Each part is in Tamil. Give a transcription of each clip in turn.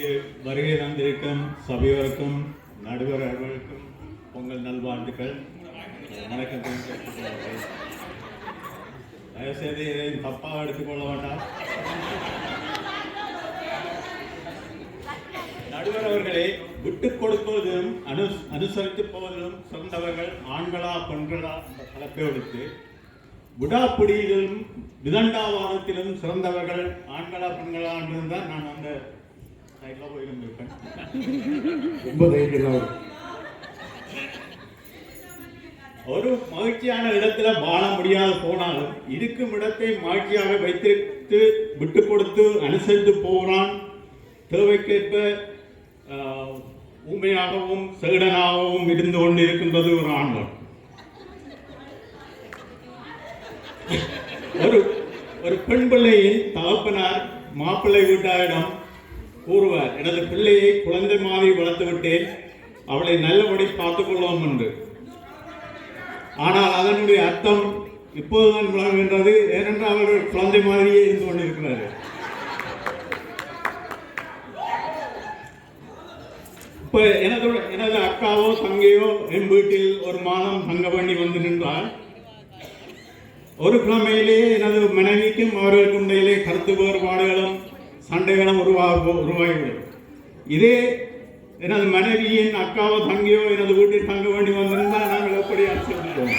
இங்கு வருகை தந்திருக்கும் சபையோருக்கும் நடுவர் அவர்களுக்கும் பொங்கல் நல்வாழ்த்துக்கள். வணக்கம். தயவுசெய்து இதையும் தப்பாக எடுத்துக்கொள்ள வேண்டாம். நடுவர் அவர்களே, விட்டுக் கொடுப்பதிலும் அனுசரித்து போவதிலும் சிறந்தவர்கள் ஆண்களா பெண்களா என்ற தலைப்பை எடுத்து விடாப்பிடியிலும் விதண்டாவாதத்திலும் சிறந்தவர்கள் ஆண்களா பெண்களா என்றுதான் நான் அந்த சைட்ல போயிருந்திருப்பேன். ஒரு மகிழ்ச்சியான இடத்துல வாழ முடியாது போனாலும் இருக்கும் இடத்தை மகிழ்ச்சியாக வைத்திருத்து விட்டு கொடுத்து அனுசரித்து போகிறான். தேவைக்கேற்ப உண்மையாகவும் செகடனாகவும் இருந்து கொண்டு இருக்கின்றது ஒரு ஆண்கள். ஒரு பெண் பிள்ளையின் தகப்பனார் மாப்பிள்ளை வீட்டாரிடம் கூறுவார், எனது பிள்ளையை குழந்தை மாதிரி வளர்த்து விட்டேன், அவளை நல்லபடி பார்த்துக் கொள்வோம் என்று. ஆனால் அதனுடைய அர்த்தம் இப்போதுதான் விளங்குகின்றது. ஏனென்றால் அவர்கள் குழந்தை மாதிரியே இருந்து கொண்டிருக்கிறார்கள். இப்போ எனது அக்காவோ தங்கையோ என் வீட்டில் ஒரு மாதம் தங்க வேண்டி வந்து நின்றால் ஒரு கிழமையிலேயே எனது மனைவிக்கும் அவர்களுக்கும் இடையிலே கருத்து வேறுபாடுகளும் சண்டைகளும் உருவாகிவிடும். இதே எனது மனைவியின் அக்காவோ தங்கையோ எனது வீட்டில் தங்க வேண்டி வந்திருந்தால் நாங்கள் எப்படி அனுசரிப்போம்?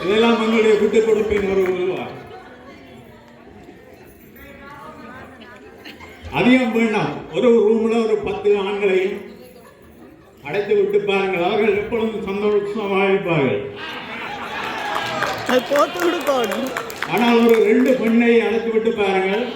இதெல்லாம் எங்களுடைய விட்டுக் கொடுப்பின் ஒரு உருவாகும். அதிகம் வேண்டாம். ஒரு ரூம்ல ஒரு 10 ஆண்களையும் அடைத்து விட்டு பாருங்கள், அவர்கள் எப்பொழுதும் சந்தோஷமாக இருப்பார்கள். ஆனால் ஒரு 2 பெண்ணை அடைத்து விட்டு பாருங்கள்,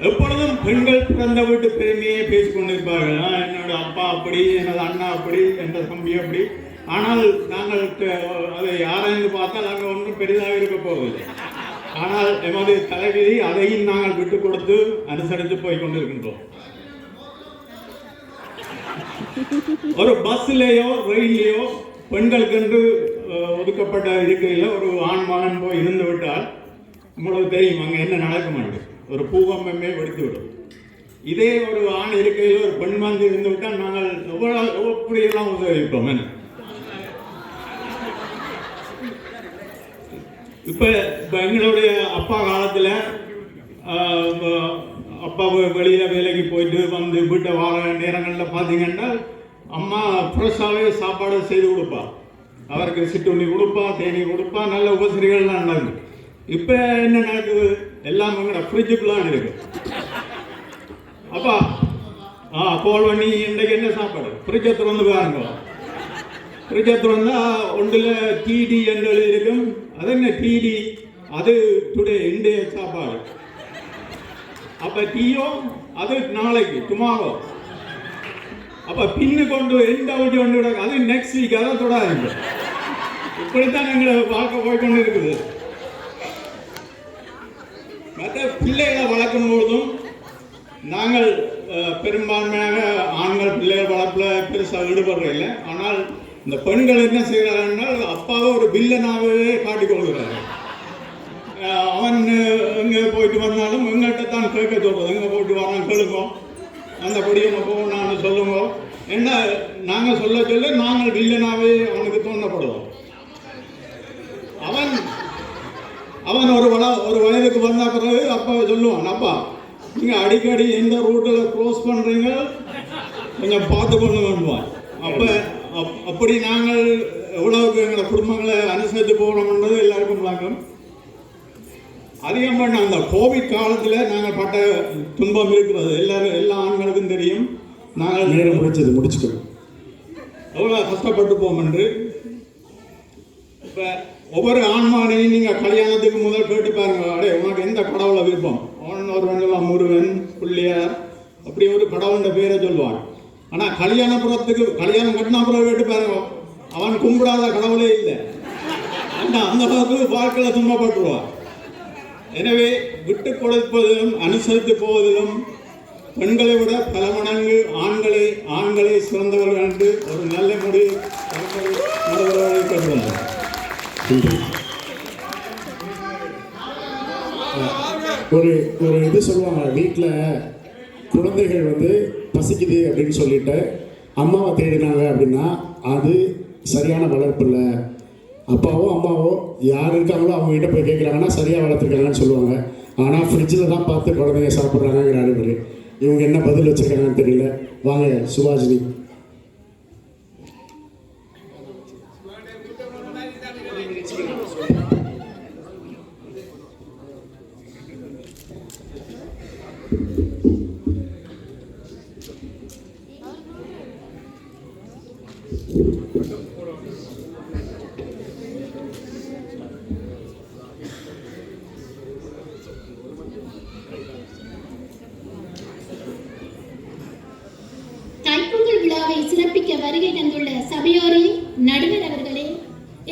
எப்பொழுதும் பெண்கள் பிறந்த வீட்டு பெருமையை பேசிக் கொண்டிருப்பார்கள். என்னோட அப்பா அப்படி, எனது அண்ணா அப்படி, என்ற தம்பி அப்படி. ஆனால் நாங்கள் அதை ஆராய்ந்து பார்த்தால் அங்கே ஒன்றும் பெரிதாக இருக்க போவதில்லை. ஆனால் எமது தலைவிதி அதையும் நாங்கள் விட்டுக் கொடுத்து அனுசரித்து போய் கொண்டிருக்கின்றோம். ஒரு பஸ்ஸிலேயோ ரயிலையோ பெண்களுக்கென்று ஒதுக்கப்பட்ட இருக்கையில் ஒரு ஆண் மகன் போய் இருந்து விட்டால் உங்களுக்கு தெரியும் அங்கே என்ன நடக்க மாட்டேன், ஒரு பூகம்பமே வெடித்து விடும். இதே ஒரு ஆண் இருக்கையில் ஒரு பெண் வந்து இருந்து விட்டால் நாங்கள் எப்படியெல்லாம் உதவிப்போம். என்ன இப்போ எங்களுடைய அப்பா காலத்தில் அப்பா வெளியில் வேலைக்கு போயிட்டு வந்து வீட்டை வார நேரங்களில் பார்த்தீங்கன்னா அம்மா ஃப்ரெஷ்ஷாகவே சாப்பாடு செய்து கொடுப்பா. அவருக்கு சிட்டுண்ணி கொடுப்பா, தேனி கொடுப்பா, நல்ல உபசரிகள்லாம் நடக்குது. இப்போ என்ன நடக்குது? எல்லாம் எங்களோட ஃப்ரிட்ஜுக்குலாம் இருக்கு. அப்பா கோல் பண்ணி இன்றைக்கு என்ன சாப்பாடு? ஃப்ரிட்ஜை திறந்து பாருங்க. ஃப்ரிட்ஜை திறந்தா ஒன்றில் டிடி என்று எழுதியிருக்கும். அது என்ன டிடி? அது டுடே இன்றைய சாப்பாடு. அப்போ டீயோ அது நாளைக்கு டுமாரோ. அப்போ பின்னு கொண்டு எந்த வழி கொண்டு அது நெக்ஸ்ட் வீக், அதை தொடாது. இப்படித்தான் எங்களை பார்க்க போய்கொண்டு இருக்குது. மற்ற பிள்ளைகளை வளர்க்கும் பொழுதும் நாங்கள் பெரும்பான்மையாக ஆண்கள் பிள்ளைகள் வளர்ப்பில் பெருசாக ஈடுபடுறதில்லை. ஆனால் இந்த பெண்கள் என்ன செய்கிறார்கள், அப்பாவை ஒரு வில்லனாகவே காட்டிக்கொள்கிறார்கள். அவன் எங்கே போயிட்டு வந்தாலும் எங்கள்கிட்ட தான் கேட்க சொல்கிறது, எங்கே போயிட்டு வரான் கேளுங்க, அந்த படியை போகணும்னு சொல்லுங்க. என்ன நாங்கள் சொல்ல நாங்கள் வில்லனாகவே அவனுக்கு தோணப்படுவோம். அவன் ஒரு வயதுக்கு வந்த பிறகு அப்பா சொல்லுவான், அப்பா நீங்கள் அடிக்கடி எந்த ரூட்டில் க்ரோஸ் பண்ணுறீங்க கொஞ்சம் பார்த்து கொண்டு வருவான். அப்படி நாங்கள் எவ்வளவுக்கு எங்களோட குடும்பங்களை அனுசரித்து போகணும்ன்றது எல்லாருக்கும் விளங்கும். அதிகம் பண்ண அந்த கோவிட் காலத்தில் நாங்கள் பட்ட துன்பம் இருக்கிறது எல்லா ஆண்களுக்கும் தெரியும். நாங்கள் நேரம் முடிச்சுட்டோம் எவ்வளோ கஷ்டப்பட்டு போம் என்று. இப்போ ஒவ்வொரு ஆண்மானையும் நீங்கள் கல்யாணத்துக்கு முதல் கேட்டு பாருங்க, அடே உனக்கு எந்த கடவுளை விருப்பம்? அவன் ஒரு வேண்டலாம் முருகன், பிள்ளையார், அப்படி ஒரு கடவுளோட பேரை சொல்லுவான். ஆனால் கல்யாணம் கட்டினா புறம் கேட்டு பாருங்க, அவன் கும்பிடாத கடவுளே இல்லை. அந்த அளவுக்கு வாழ்க்கையில் துன்பப்பட்டுருவான். எனவே விட்டு கொடுப்பதிலும் அனுசரித்து போவதிலும் பெண்களை விட பல மடங்கு ஆண்களை சிறந்தவர்கள் என்று ஒரு நல்ல முடிவு சொல்லுவாங்க, வீட்டில் குழந்தைகள் வந்து பசிக்குது அப்படின்னு சொல்லிட்டு அம்மாவை தேடினாங்க அப்படின்னா அது சரியான வளர்ப்பு இல்லை. அப்பாவோ அம்மாவோ யார் இருக்காங்களோ அவங்ககிட்ட போய் கேட்குறாங்கன்னா சரியாக வளர்த்துருக்காங்கன்னு சொல்லுவாங்க. ஆனால் ஃப்ரிட்ஜில் தான் பார்த்து குழந்தைங்க சாப்பிட்றாங்கிற அறிவுரை. இவங்க என்ன பதில் வச்சுருக்காங்கன்னு தெரியல. வாங்க சுபாஷினி. தைப்பொங்கல் விழாவை சிறப்பிக்க வருகை தந்துள்ள சபையோரே, நடுவர் அவர்களே,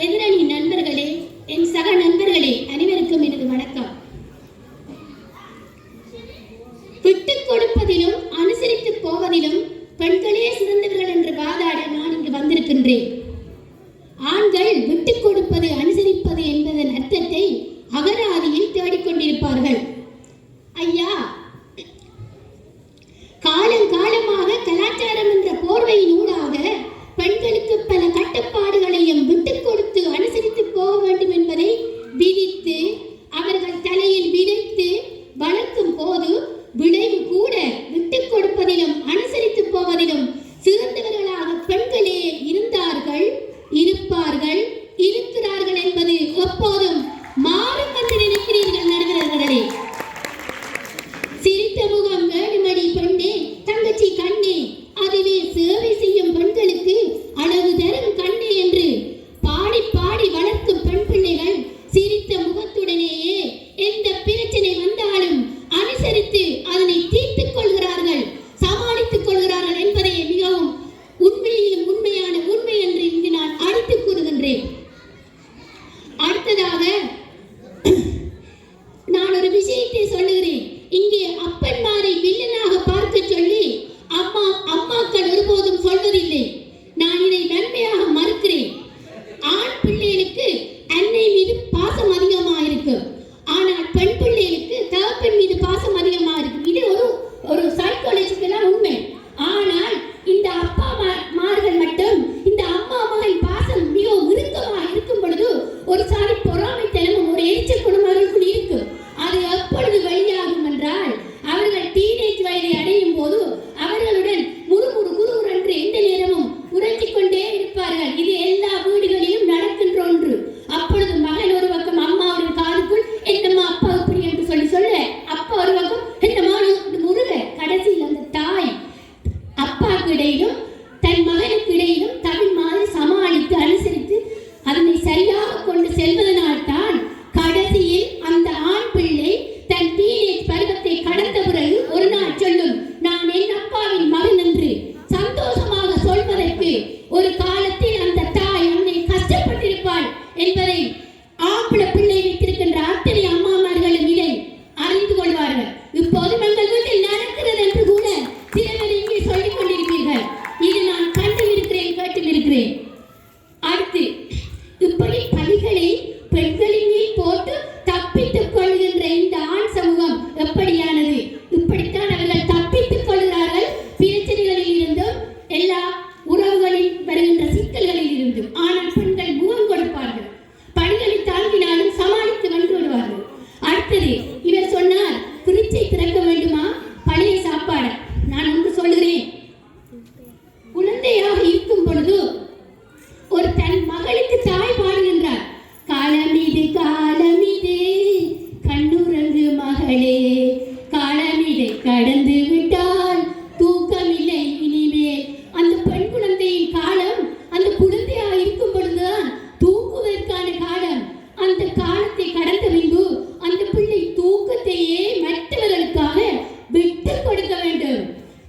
எதிரணி நண்பர்களே, என் சக நண்பர்களே, அனைவருக்கும் எனது வணக்கம். விட்டுக் கொடுப்பதிலும் அனுசரித்து போவதிலும் பெண்களே சிறந்தவர்கள் என்று வாதாட நான் இங்கு வந்திருக்கின்றேன். ஆண்கள் விட்டுக் கொடுப்பது அனுசரிப்பது என்பதன் அர்த்தத்தை அகராதியில் தேடிக்கொண்டிருப்பார்கள். ஐயா, காலங்காலமாக கலாச்சாரம் என்ற போர்வையின் ஊடாக பெண்களுக்கு பல கட்டுப்பாடுகளையும் விட்டுக் கொடுத்து அனுசரித்து போக வேண்டும் என்பதை விதித்து அவர்கள் தலையில் விதைத்து வளர்க்கும் போது விளைவு கூட விட்டுக் கொடுப்பதிலும் அனுசரித்து போவதிலும் சிறந்தவர்களாக பெண்களே இருந்தார்கள், இருப்பார்கள், இருக்கிறார்கள் என்பது எப்போதும் மாறும் என்று நினைக்கிறீர்கள் நடுவர்களே? சிரித்த முகம் வேணுமடி பெண்ணே, தங்கச்சி கண்ணே, அதுவே சேவை செய்யும் பெண்களுக்கு அழகு தரும் கண்ணே என்று பாடி பாடி வளர்க்கும் பெண் பிள்ளைகள் சிரித்த முகத்துடனேயே எந்த பிரச்சனை வந்தாலும் அனுசரித்து அதனை தீர்த்துக் கொள்கிறார்கள், சமாளித்துக் கொள்கிறார்கள் என்பதை மிகவும் உண்மையிலும் உண்மையான உண்மை என்று இங்கு நான் அடித்து கூறுகின்றேன். அடுத்ததாக நான் ஒரு விஷயத்தை சொல்லுகிறேன். இங்கே அப்பன்மாரை வில்லனாக பார்க்க சொல்லி அம்மாக்கள் ஒருபோதும் சொல்வதில்லை. நான் இதை நன்மையாக மறுக்கிறேன். ஆண் பிள்ளைகளுக்கு அன்னை மீது பாசம் அதிகமாக இருக்கும், ஆனால் பெண் பிள்ளைகளுக்கு தகப்பன் மீது பாசம் அதிகமாக இருக்கும். இது ஒரு சைக்காலஜிக்கலான உண்மை. ஆனால் இந்த அப்பாமார்கள் மட்டும் இந்த அம்மா மகள் பாசம் மிகவும் இறுக்கமாக இருக்கும் பொழுது ஒரு சாரி பொறாமைத்தனமும் ஒரு எரிச்சல் குணமார்களுக்குள் இருக்கும். அது எப்பொழுது வெளியாகும் என்றால் அவர்கள் டீனேஜ் வயதை அடையும் போது அவர்களுடன் முறுமுறு குறுகுறு என்று எந்த நேரமும் உறைஞ்சிக் கொண்டே இருப்பார்கள். இது எல்லா வீடுகளிலும் நடக்கின்ற ஒன்று. அப்பொழுது மகன் ஒரு பக்கம் அம்மாவுடன் காதுக்குள் என்னம்மா அப்பா இப்படி என்று சொல்லி சொல்ல, அப்பா ஒரு பக்கம் என்னம்மா முருக. கடைசியில் அந்த தாய் அப்பாவுக்கு இடையிலும் தன் மகனுக்கு இடையிலும் தமிழ் மாதிரி சமாளித்து அனுசரித்து அதனை சரியாக கொண்டு செல்வதனால் தான் கடைசியில் அந்த ஆண் பிள்ளை தன் டீனேஜ் பருவத்தை கடந்த பிறகு ஒரு நாள் சொல்லும், நான் என் அப்பாவின் மகன் என்று சந்தோஷமாக சொல்வதற்கு ஒரு காலத்தில் அந்த தாய் அன்னை கஷ்டப்பட்டிருப்பாள் என்பதை ஆம்பளை பிள்ளை வைத்திருக்கின்ற அத்தனை அம்மாமார்களும் இதை அறிந்து கொள்வார்கள். இப்போது எங்கள் வீட்டில் நடக்கிறது என்று கூட சிலர் இங்கே சொல்லிக் கொண்டிருப்பீர்கள். இது நான் கண்டும் இருக்கிறேன், கேட்டும் இருக்கிறேன். அடுத்து இப்படி பலிகளை பெண்களின் மேல் போட்டு தப்பித்துக் கொள்கின்ற இந்த ஆண் சமூகம் எப்படியானது? இப்படித்தான் அவர்கள் தப்பித்துக் கொள்கிறார்கள் பிரச்சனைகளில் இருந்தும் எல்லா உறவுகளில் வருகின்ற சிக்கல்களில் இருந்தும். ஆனால் பெண்கள் முகம் கொடுப்பார்கள், பணிகளை தாங்கினாலும் சமாளித்து வந்து விடுவார்கள். அடுத்தது இவர் சொன்னார், பிரிச்சை திறக்க வேண்டுமா பழைய சாப்பாடு. நான் ஒன்று சொல்கிறேன். குழந்தையாக இருக்கும் பொழுது ஒரு தன் மகளுக்கு தாய் பாடுகின்றார், காலமிது காலமிது கண்ணுறங்கு மகளே, காலமிதை கடந்து விட்டால் தூக்கமில்லை இனிமேல். அந்த பெண் குழந்தையின் காலம் அந்த குழந்தையாக இருக்கும் பொழுதுதான் தூங்குவதற்கான காலம். அந்த காலத்தை கடந்த பின்பு அந்த பிள்ளை தூக்கத்தையே மற்றவர்களுக்காக விட்டு கொடுக்க வேண்டும்.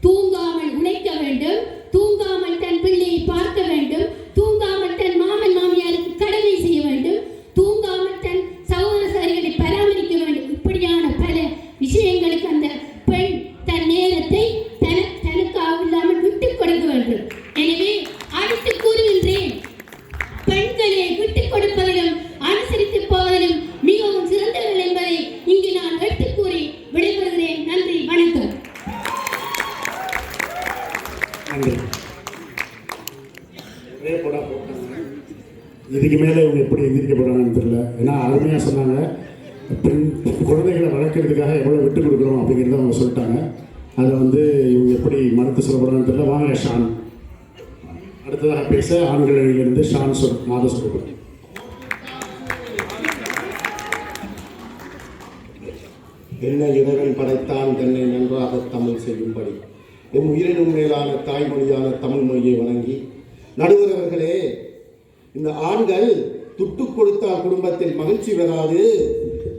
தூங்காமல் உழைக்க வேண்டும், தூங்காமல் தன் பிள்ளையை பார்க்க வேண்டும், தூங்காமல் தன் மாமன் மாமியாருக்கு கடமை செய்ய வேண்டும், தூங்காமல் தன் சகோதர சகோதரிகளை பராமரிக்க வேண்டும். இப்படியான பல விஷயங்களுக்கு அந்த பெண் தன் நேரத்தை தனக்காக இல்லாமல் விட்டுக் கொடுக்க வேண்டும். எனவே அடுத்து கூறுகின்றேன், பெண்களே விட்டுக் கொடுப்பதிலும் அனுசரித்து போவதிலும் மிகவும் சிறந்தவர்கள் என்பதை இங்கு நான் எடுத்துக் கூறி விடைபெறுகிறேன். நன்றி. ஒரே போடா போட்டாங்க. இதுக்கு மேலே இவங்க எப்படி எந்திரிக்க போகிறாங்கன்னு தெரியல. ஏன்னா அருமையாக சொன்னாங்க, பெண் குழந்தைகளை வளர்க்குறதுக்காக எவ்வளோ விட்டு கொடுக்குறோம் அப்படிங்கிறத அவங்க சொல்லிட்டாங்க. அதை வந்து இவங்க எப்படி மறுத்து சொல்ல போகிறாங்கன்னு தெரியல. வாங்க ஷான். அடுத்ததாக பேச ஆண்கள் அணியிலிருந்து ஷான் மாத சொல்லுங்கள். என்ன இறைவன் படைத்தான் தன்னை நன்றாக தமிழ் செய்யும்படி என் உயிரினும் மேலான தாய்மொழியான தமிழ் மொழியை வணங்கி, நடுவர் அவர்களே, இந்த ஆண்கள் துட்டு கொடுத்தால் குடும்பத்தில் மகிழ்ச்சி வராது,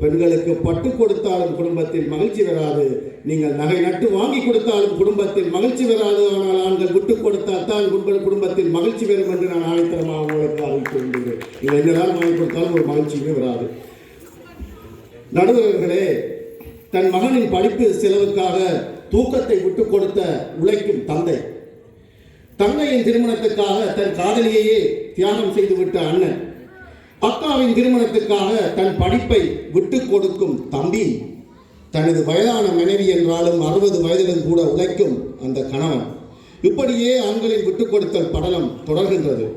பெண்களுக்கு பட்டு கொடுத்தாலும் குடும்பத்தில் மகிழ்ச்சி வராது, நீங்கள் நகை நட்டு வாங்கி கொடுத்தாலும் குடும்பத்தில் மகிழ்ச்சி வராது, ஆனால் ஆண்கள் விட்டு கொடுத்தால் தான் குடும்பத்தில் மகிழ்ச்சி வரும் என்று நான் ஆணைத்தரமாக உங்களுக்கு அறிவித்து கொண்டேன். நீங்கள் என்னதான் வாங்கி கொடுத்தாலும் ஒரு மகிழ்ச்சியுமே வராது. நடுவர்களே, தன் மகனின் படிப்பு செலவுக்காக தூக்கத்தை விட்டு கொடுத்த உழைக்கும் தந்தை, தங்கையின் திருமணத்துக்காக தன் காதலியையே தியாகம் செய்துவிட்ட அண்ணன், அக்காவின் திருமணத்துக்காக தன் படிப்பை விட்டு கொடுக்கும் தம்பி, தனது வயதான மனைவி என்றாலும் 60 வயதிலும் கூட உழைக்கும் அந்த கணவன், இப்படியே ஆண்களின் விட்டு கொடுத்தல் படலம் தொடர்கின்றது.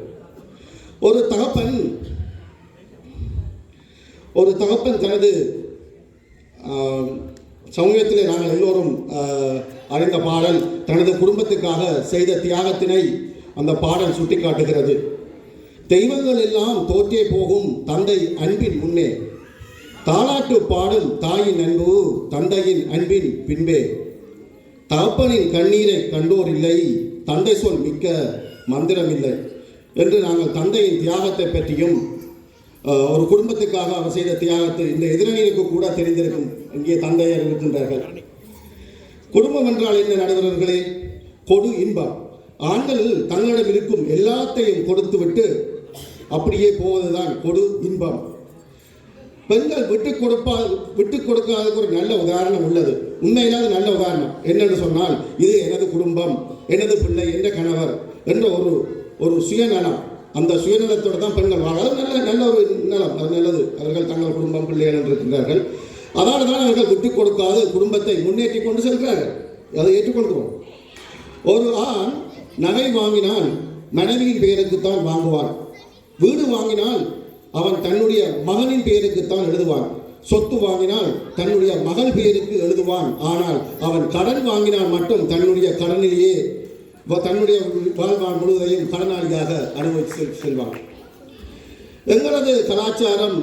ஒரு தகப்பன் தனது சமூகத்தில் நாங்கள் எல்லோரும் அறிந்த பாடல், தனது குடும்பத்துக்காக செய்த தியாகத்தினை அந்த பாடல் சுட்டிக்காட்டுகிறது. தெய்வங்கள் எல்லாம் தோற்றே போகும் தந்தை அன்பின் முன்னே, தாலாட்டு பாடும் தாயின் அன்பு தந்தையின் அன்பின் பின்பே, தகப்பனின் கண்ணீரை கண்டோர் இல்லை, தந்தை சொல் மிக்க மந்திரம் இல்லை என்று நாங்கள் தந்தையின் தியாகத்தை பற்றியும் ஒரு குடும்பத்துக்காக அவர் செய்த தியாகத்தை இந்த எதிரணிகளுக்கு கூட தெரிந்திருக்கும். இங்கே தந்தையர் இருக்கின்றார்கள். குடும்பம் என்றால் என்ன நடுவர்களே? கொடு இன்பம். ஆண்கள் தங்களிடம் இருக்கும் எல்லாத்தையும் கொடுத்துவிட்டு அப்படியே போவதுதான் கொடு இன்பம். பெண்கள் விட்டு கொடுக்காததுக்கு ஒரு நல்ல உதாரணம் உள்ளது. உண்மையிலாத நல்ல உதாரணம் என்னென்னு சொன்னால், இது எனது குடும்பம், எனது பிள்ளை, என்ற கணவர் என்ற ஒரு சுயநலம். அந்த சுயநலத்தோடு தான் பெண்கள் வாழ, நல்ல ஒரு நலம், அது நல்லது. அவர்கள் தங்கள் குடும்பம், பிள்ளைகள் என்று இருக்கின்றார்கள். அதனால தான் அவர்கள் விட்டு கொடுக்காது குடும்பத்தை முன்னேற்றி கொண்டு செல்கிறார்கள். அதை ஏற்றுக்கொள்கிறோம். ஒரு ஆண் நகை வாங்கினால் மனைவியின் பெயருக்குத்தான் வாங்குவான். வீடு வாங்கினால் அவன் தன்னுடைய மகனின் பெயருக்குத்தான் எழுதுவான். சொத்து வாங்கினால் தன்னுடைய மகள் பெயருக்கு எழுதுவான். ஆனால் அவன் கடன் வாங்கினால் மட்டும் தன்னுடைய கடனிலேயே தன்னுடைய வாழ்வான் முழுவதையும் கடனாளியாக அனுபவித்து செல்வான். எங்களது கலாச்சாரம்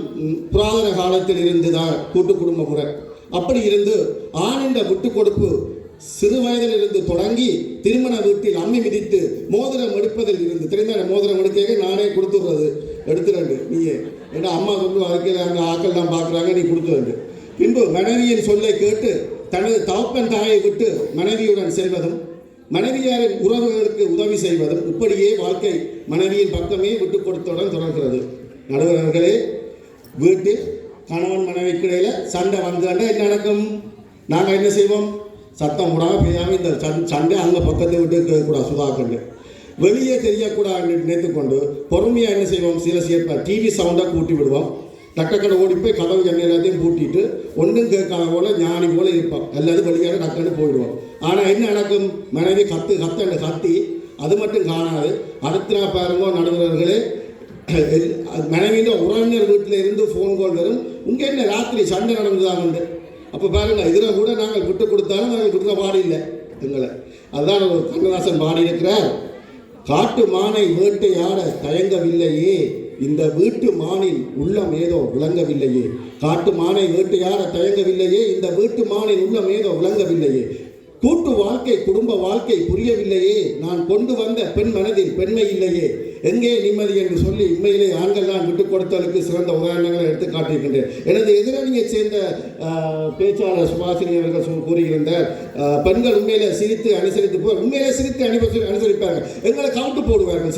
புராதன காலத்தில் இருந்துதான் கூட்டு குடும்ப முறை. அப்படி இருந்து ஆணின்ற விட்டு கொடுப்பு சிறு வயதில் இருந்து தொடங்கி திருமண வீட்டில் அம்மி மிதித்து மோதிரம் எடுப்பதில் இருந்து, தெரிந்த மோதிரம் எடுக்க நானே கொடுத்துடுறது, எடுத்துறேன் நீயே ஏன்னா அம்மா சொல்லு அதுக்கு அங்கே ஆக்கள்லாம் பார்க்குறாங்க, நீ கொடுத்துறேன். பின்பு மனைவியின் சொல்லை கேட்டு தனது தகப்பன் தாயை விட்டு மனைவியுடன் செல்வதும், மனைவியாரின் உறவுகளுக்கு உதவி செய்வதும், இப்படியே வாழ்க்கை மனைவியின் பக்கமே விட்டு கொடுத்தவுடன் தொடர்கிறது. நடுவர்களே, வீட்டில் கணவன் மனைவிக்கு இடையில சண்டை வந்தாண்டா என்ன நடக்கும்? நாங்கள் என்ன செய்வோம்? சத்தம் விடாமல் பெய்யாமல் இந்த சண்டை அங்கே பக்கத்தை விட்டு கேட்கக்கூடாது, சுதாக்கண்டு வெளியே தெரியக்கூடாது நினைத்துக்கொண்டு பொறுமையாக என்ன செய்வோம்? சில டிவி சவுண்டாக கூட்டி விடுவோம். டக்கடை ஓடி போய் கதவு எண்ணெய் எல்லாத்தையும் பூட்டிட்டு ஒன்றும் கேட்காத போல ஞானி போல இருப்போம். எல்லாரும் வெளியாக டக்குன்னு போயிடுவோம். ஆனால் என்ன நடக்கும்? மனைவி கத்தி அது மட்டும் காணாது. அடுத்த நாள் பாருங்க நடுவர்களே, மனைவியின் உறவினர் வீட்டில் இருந்து ஃபோன் கால் வரும், உங்கள் என்ன ராத்திரி சண்டை நடந்துதான் உண்டு. அப்போ பாருங்கள், இதில் கூட நாங்கள் விட்டு கொடுத்தாலும் நாங்கள் கொடுக்க பாடி இல்லை எங்களை. அதுதான் ஒரு கண்ணதாசன் பாடி இருக்கிறார். காட்டு மானை வேட்டையாட தயங்கவில்லையே, இந்த வீட்டு மானின் உள்ளம் ஏதோ விளங்கவில்லையே. காட்டு மானை வேட்டையாட தயங்கவில்லையே, இந்த வீட்டு மானின் உள்ளம் ஏதோ விளங்கவில்லையே. கூட்டு வாழ்க்கை குடும்ப வாழ்க்கை புரியவில்லையே, நான் கொண்டு வந்த பெண் மனதில் பெண்மை இல்லையே, எங்கே நிம்மதி என்று சொல்லி உண்மையிலே ஆண்கள் நான் விட்டுக் கொடுத்தலுக்கு சிறந்த உதாரணங்களை எடுத்து காட்டியிருக்கின்றேன். எனது எதிரணியை சேர்ந்த பேச்சாளர் சுபாஷினி அவர்கள் கூறியிருந்தார், பெண்கள் உண்மையிலே சிரித்து அனுசரித்து உண்மையிலே சிரித்து அனுசரிப்பார்கள். எங்களை கவுட்டு போடுவார்கள்.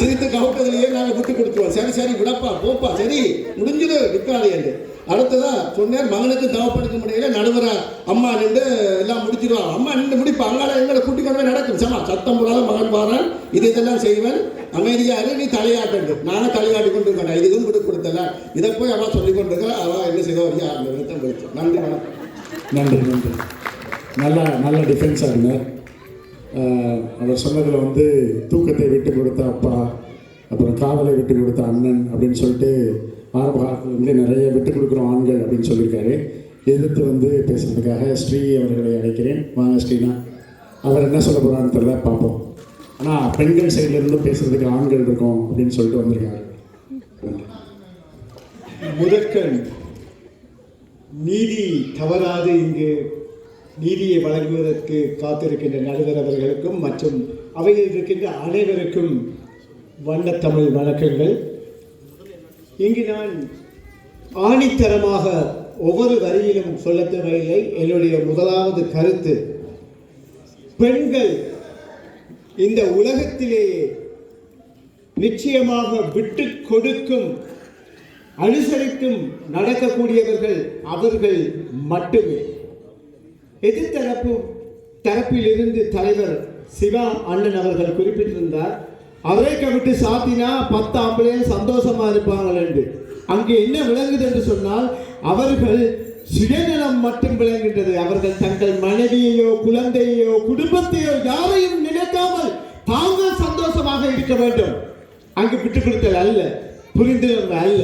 சிரித்து கவுட்டதிலேயே நாங்கள் விட்டு கொடுத்துருவோம். சரி விடப்பா போப்பா, சரி முடிஞ்சது நிற்காது என்று. அடுத்ததா சொன்னார், மகனுக்கு தவப்படுத்த முடியல, நடுவரா அம்மா நின்று எல்லாம் முடிச்சிருவா. அம்மா நின்று முடிப்பா, அங்கால எங்களை கூட்டி கொண்டு நடக்கும். சத்தம் போடாத மகன் பாறான், இதெல்லாம் செய்வேன், அமைதியாக நீ தலையாட்டு. நானும் தலையாட்டி கொண்டு இருக்கேன், இதுக்கும் விட்டு கொடுத்தல. இதை போய் அவள் சொல்லி கொண்டிருக்க, அவள் என்ன செய்த வரையா அந்த விதத்தை முடிச்சு. நன்றி, வணக்கம். நன்றி. நல்ல டிஃபென்ஸாக இருந்தார். அவர் சொன்னதில் வந்து தூக்கத்தை விட்டு கொடுத்த அப்பா, அப்புறம் காதலை விட்டு கொடுத்த அண்ணன் அப்படின்னு சொல்லிட்டு ஆரம்ப காலத்தில் வந்து நிறைய விட்டு கொடுக்குறோம் ஆண்கள் அப்படின்னு சொல்லியிருக்காரு. எதிர்த்து வந்து பேசுகிறதுக்காக ஸ்ரீ அவர்களை அழைக்கிறேன். வாங்க ஸ்ரீனா. அவர் என்ன சொல்ல போகிறான்னு தெரியல, பார்ப்போம். ஆனால் பெண்கள் சைட்லேருந்து பேசுகிறதுக்கு ஆண்கள் இருக்கும் அப்படின்னு சொல்லிட்டு வந்திருக்காங்க. முதற்கண் நீதி தவறாது இங்கு நீதியை வழங்குவதற்கு காத்திருக்கின்ற நடுவர் அவர்களுக்கும் மற்றும் அவையில் இருக்கின்ற அனைவருக்கும் வண்ணத்தமிழ் வணக்கங்கள். இங்கு நான் ஆணித்தரமாக ஒவ்வொரு வரியிலும் சொல்ல தேவையில்லை. என்னுடைய முதலாவது கருத்து, பெண்கள் இந்த உலகத்திலேயே நிச்சயமாக விட்டு கொடுக்கும் அனுசரிக்கும் நடக்கக்கூடியவர்கள் அவர்கள் மட்டுமே. தரப்பிலிருந்து தலைவர் சிவா அண்ணன் அவர்கள் குறிப்பிட்டிருந்தார், அவரை கவிட்டு சாத்தினா 10 ஆம்பளையும் சந்தோஷமா இருப்பாங்கள் என்று. அங்கே என்ன விளங்குது என்று சொன்னால் அவர்கள் சுயநலம் மட்டும் விளங்குகின்றது. அவர்கள் தங்கள் மனைவியையோ குழந்தையோ குடும்பத்தையோ யாரையும் நினைக்காமல் தாங்கள் சந்தோஷமாக இருக்க வேண்டும். அங்கு விட்டுக் கொடுத்தல் அல்ல, புரிந்துணர்வு அல்ல.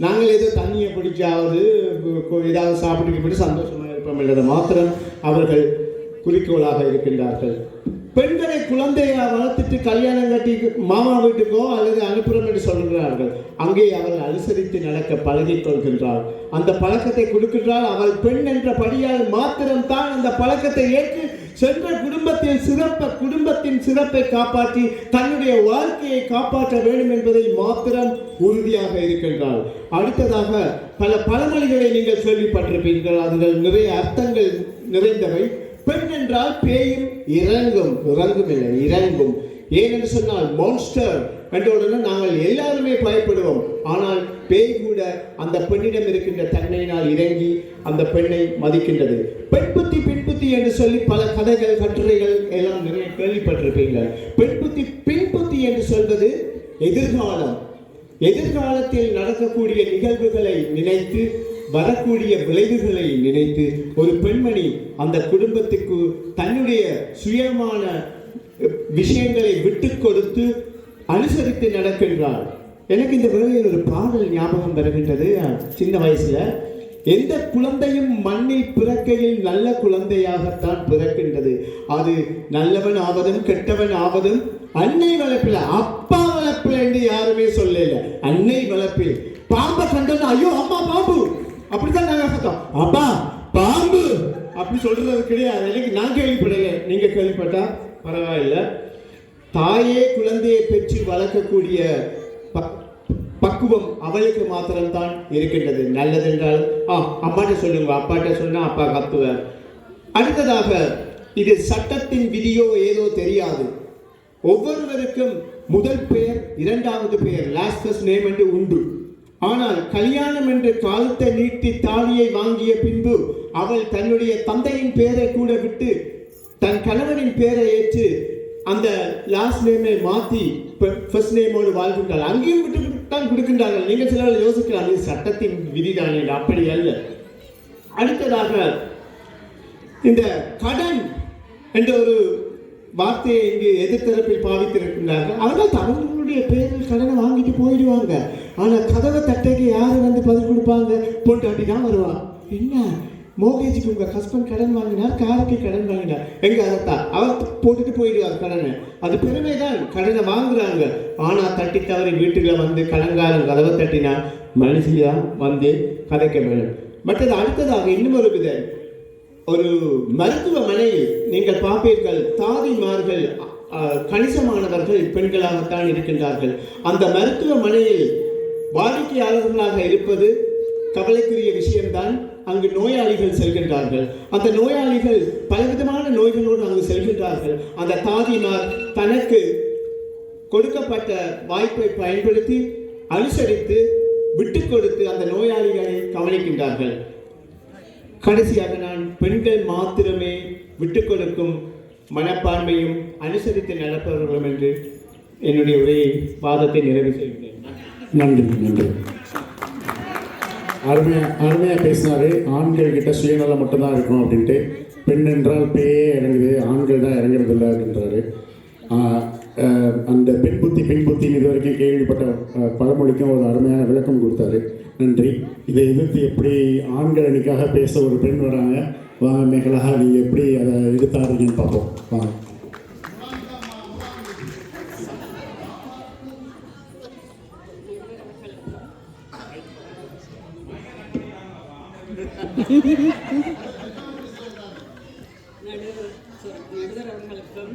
நாங்கள் ஏதோ தண்ணியை பிடிச்சாவது ஏதாவது சாப்பிட்டு சந்தோஷமாக இருப்போம் என்றது மாத்திரம் அவர்கள் குறிக்கோளாக இருக்கின்றார்கள். பெண்களை குழந்தையா வளர்த்துட்டு கல்யாணம் கட்டி மாமா வீட்டுக்கோ அல்லது அனுப்புறோம் என்று சொல்கிறார்கள். அங்கே அவள் அனுசரித்து நடக்க பழகிக் கொள்கின்றாள். அந்த பழக்கத்தை கொடுக்கின்றால் அவள் பெண் என்ற படியால் மாத்திரம்தான் அந்த பழக்கத்தை ஏற்று சென்ற குடும்பத்தின் சிறப்பை காப்பாற்றி தன்னுடைய வாழ்க்கையை காப்பாற்ற வேண்டும் என்பதை மாத்திரம் உறுதியாக இருக்கின்றாள். அடுத்ததாக பல பழமொழிகளை நீங்கள் கேள்விப்பட்டிருப்பீர்கள். அதுகள் நிறைய அர்த்தங்கள் நிறைந்தவை. பெண் என்றால் பேயும் இறங்கும். ஏனென்று சொன்னால் மான்ஸ்டர் என்ற உடனே நாங்கள் எல்லாருமே பயப்படுவோம். ஆனால் பேய் கூட அந்த பெண்ணிடம் இருக்கின்ற தன்மையினால் இறங்கி அந்த பெண்ணை மதிக்கின்றது. பெண் புத்தி என்று சொல்லி பல கதைகள் கட்டுரைகள் எல்லாம் நிறைய கேள்விப்பட்டிருப்பீர்கள். பெண் புத்தி என்று சொல்வது எதிர்காலத்தில் நடக்கக்கூடிய நிகழ்வுகளை நினைத்து வரக்கூடிய விளைவுகளை நினைத்து ஒரு பெண்மணி அந்த குடும்பத்துக்கு தன்னுடைய சுயமான விஷயங்களை விட்டு கொடுத்து அனுசரித்து நடக்கின்றார். எனக்கு இந்த வேளையில் ஒரு பாடல் ஞாபகம் வருகின்றது. சின்ன வயசுல எந்த குழந்தையும் மண்ணில் பிறக்கையில் நல்ல குழந்தையாகத்தான் பிறக்கின்றது. அது நல்லவன் ஆவதும் கெட்டவன் ஆவதும் அன்னை வளர்ப்பில், அப்பா வளர்ப்பில் என்று யாருமே சொல்லல. அன்னை வளர்ப்பில் பாம்பை கண்டது ஐயோ அம்மா பாம்பு அப்படித்தான் நாங்க பார்த்தோம். அப்பா பாம்பு அப்படி சொல்றது கிடையாது. எனக்கு நான் கேள்விப்படல, நீங்க கேள்விப்பட்டா பரவாயில்லை. தாயே குழந்தையை பெற்று வளர்க்கக்கூடிய பக்குவம் அவளுக்கு மாத்திரம்தான் இருக்கின்றது. நல்லதென்றால் அம்மாட்ட சொல்லுங்க, அப்பாட்ட சொன்னா அப்பா கத்துவார். அடுத்ததாக இது சட்டத்தின் விதியோ ஏதோ தெரியாது. ஒவ்வொருவருக்கும் முதல் பெயர், இரண்டாவது பெயர், லாஸ்ட் ஃபர்ஸ்ட் நேம் என்று உண்டு. ஆனால் கல்யாணம் என்று காலத்தை நீட்டி தாலியை வாங்கிய பின்பு அவள் தன்னுடைய தந்தையின் பெயரை கூட விட்டு தன் கணவனின் பெயரை ஏற்று அந்த லாஸ்ட் நேமை மாற்றி ஃபர்ஸ்ட் நேமோடு வாழ்கின்றாள். அங்கேயும் விட்டு தான் கொடுக்கின்றார்கள். நீங்கள் சிலர் யோசிக்கலாம், இது சட்டத்தின் விதிதானே, அப்படி அல்ல. அடுத்ததாக இந்த கடன் என்ற ஒரு வார்த்தையை இங்கு எதிர்த்தரப்பில் பாவித்திருக்கின்றார்கள். அவர்கள் அவர்களுடைய பேரில் கடனை வாங்கிட்டு போயிடுவாங்க. ஆனால் கதவை தட்டைக்கு யார் வந்து பதில் கொடுப்பாங்க? பொண்டாட்டி தான் வருவான். என்ன மோகேஜுக்கு உங்கள் ஹஸ்பண்ட் கடன் வாங்கினார், காருக்கு கடன் வாங்கினார், எங்க அதைத்தான் அவர் போட்டுட்டு போயிடுவார் கடனை. அது பெருமைதான், கடனை வாங்குறாங்க. ஆனால் தட்டி தவறி வீட்டுல வந்து கடன்காரன் கதவை தட்டினா மனுஷிதான் வந்து கதைக்க வேண்டும். மற்றது அடுத்ததாக இன்னும் ஒரு வித ஒரு மருத்துவமனையில் நீங்கள் பார்ப்பீர்கள், தாதிமார்கள் கணிசமானவர்கள் பெண்களாகத்தான் இருக்கின்றார்கள். அந்த மருத்துவமனையில் வாடிக்கையாளர்களாக இருப்பது கவலைக்குரிய விஷயம்தான். அங்கு நோயாளிகள் செல்கின்றார்கள். அந்த நோயாளிகள் பலவிதமான நோய்களோடு அங்கு செல்கின்றார்கள். அந்த தாதிமார் தனக்கு கொடுக்கப்பட்ட வாய்ப்பை பயன்படுத்தி அனுசரித்து விட்டு கொடுத்து அந்த நோயாளிகளை கவனிக்கின்றார்கள். கடைசியாக நான் பெண்கள் மாத்திரமே விட்டு கொடுக்கும் மனப்பான்மையும் அனுசரித்து நடப்பவர்களும் என்று என்னுடைய உரையை வாதத்தை நிறைவு செய்கிறேன். நன்றி. அருமையாக பேசினாரு. ஆண்கள் கிட்ட சுயநலம் மட்டும்தான் இருக்கும் அப்படின்ட்டு. பெண் என்றால் பேயே இறங்குது, ஆண்கள் தான் இறங்குறது இல்லை அப்படின்றாரு. அந்த பெண் புத்தின்னு இது வரைக்கும் கேள்விப்பட்ட பழமொழிக்கும் ஒரு அருமையான விளக்கம் கொடுத்தாரு. நன்றி. இதை எதிர்த்து எப்படி ஆண்கள் அணிக்காக பேச ஒரு பெண் வராங்க. வாங்க மேகலா, நீங்கள் எப்படி அதை எடுத்தாருங்கன்னு பார்ப்போம். வாங்க. நடுவர் அவர்களுக்கும்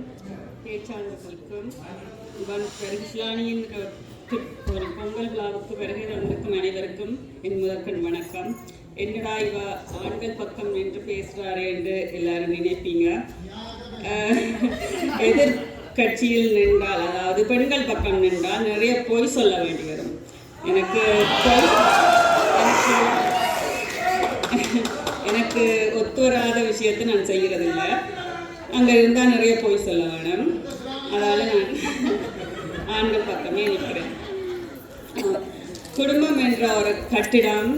பேச்சாளர்களுக்கும் பெருகிஸ்லானியின் ஒரு பொங்கல் விழாவுக்கு வருகை தந்திருக்கும் அனைவருக்கும் என் முதற்கண் வணக்கம். என்னடா இவ ஆண்கள் பக்கம் நின்று பேசுகிறாரே என்று எல்லாரும் நினைப்பீங்க. எதிர்கட்சியில் நின்றால், அதாவது பெண்கள் பக்கம் நின்றால் நிறைய பொய் சொல்ல வேண்டி வரும். எனக்கு ஒத்து வராத விஷயத்தை நான் செய்கிறதில்லை. அங்கே இருந்தால் நிறைய பொய் சொல்ல வேணும். அதால் நான் ஆண்கள் பக்கமே நிற்கிறேன். குடும்பம் என்ற ஒரு கட்டிடம்,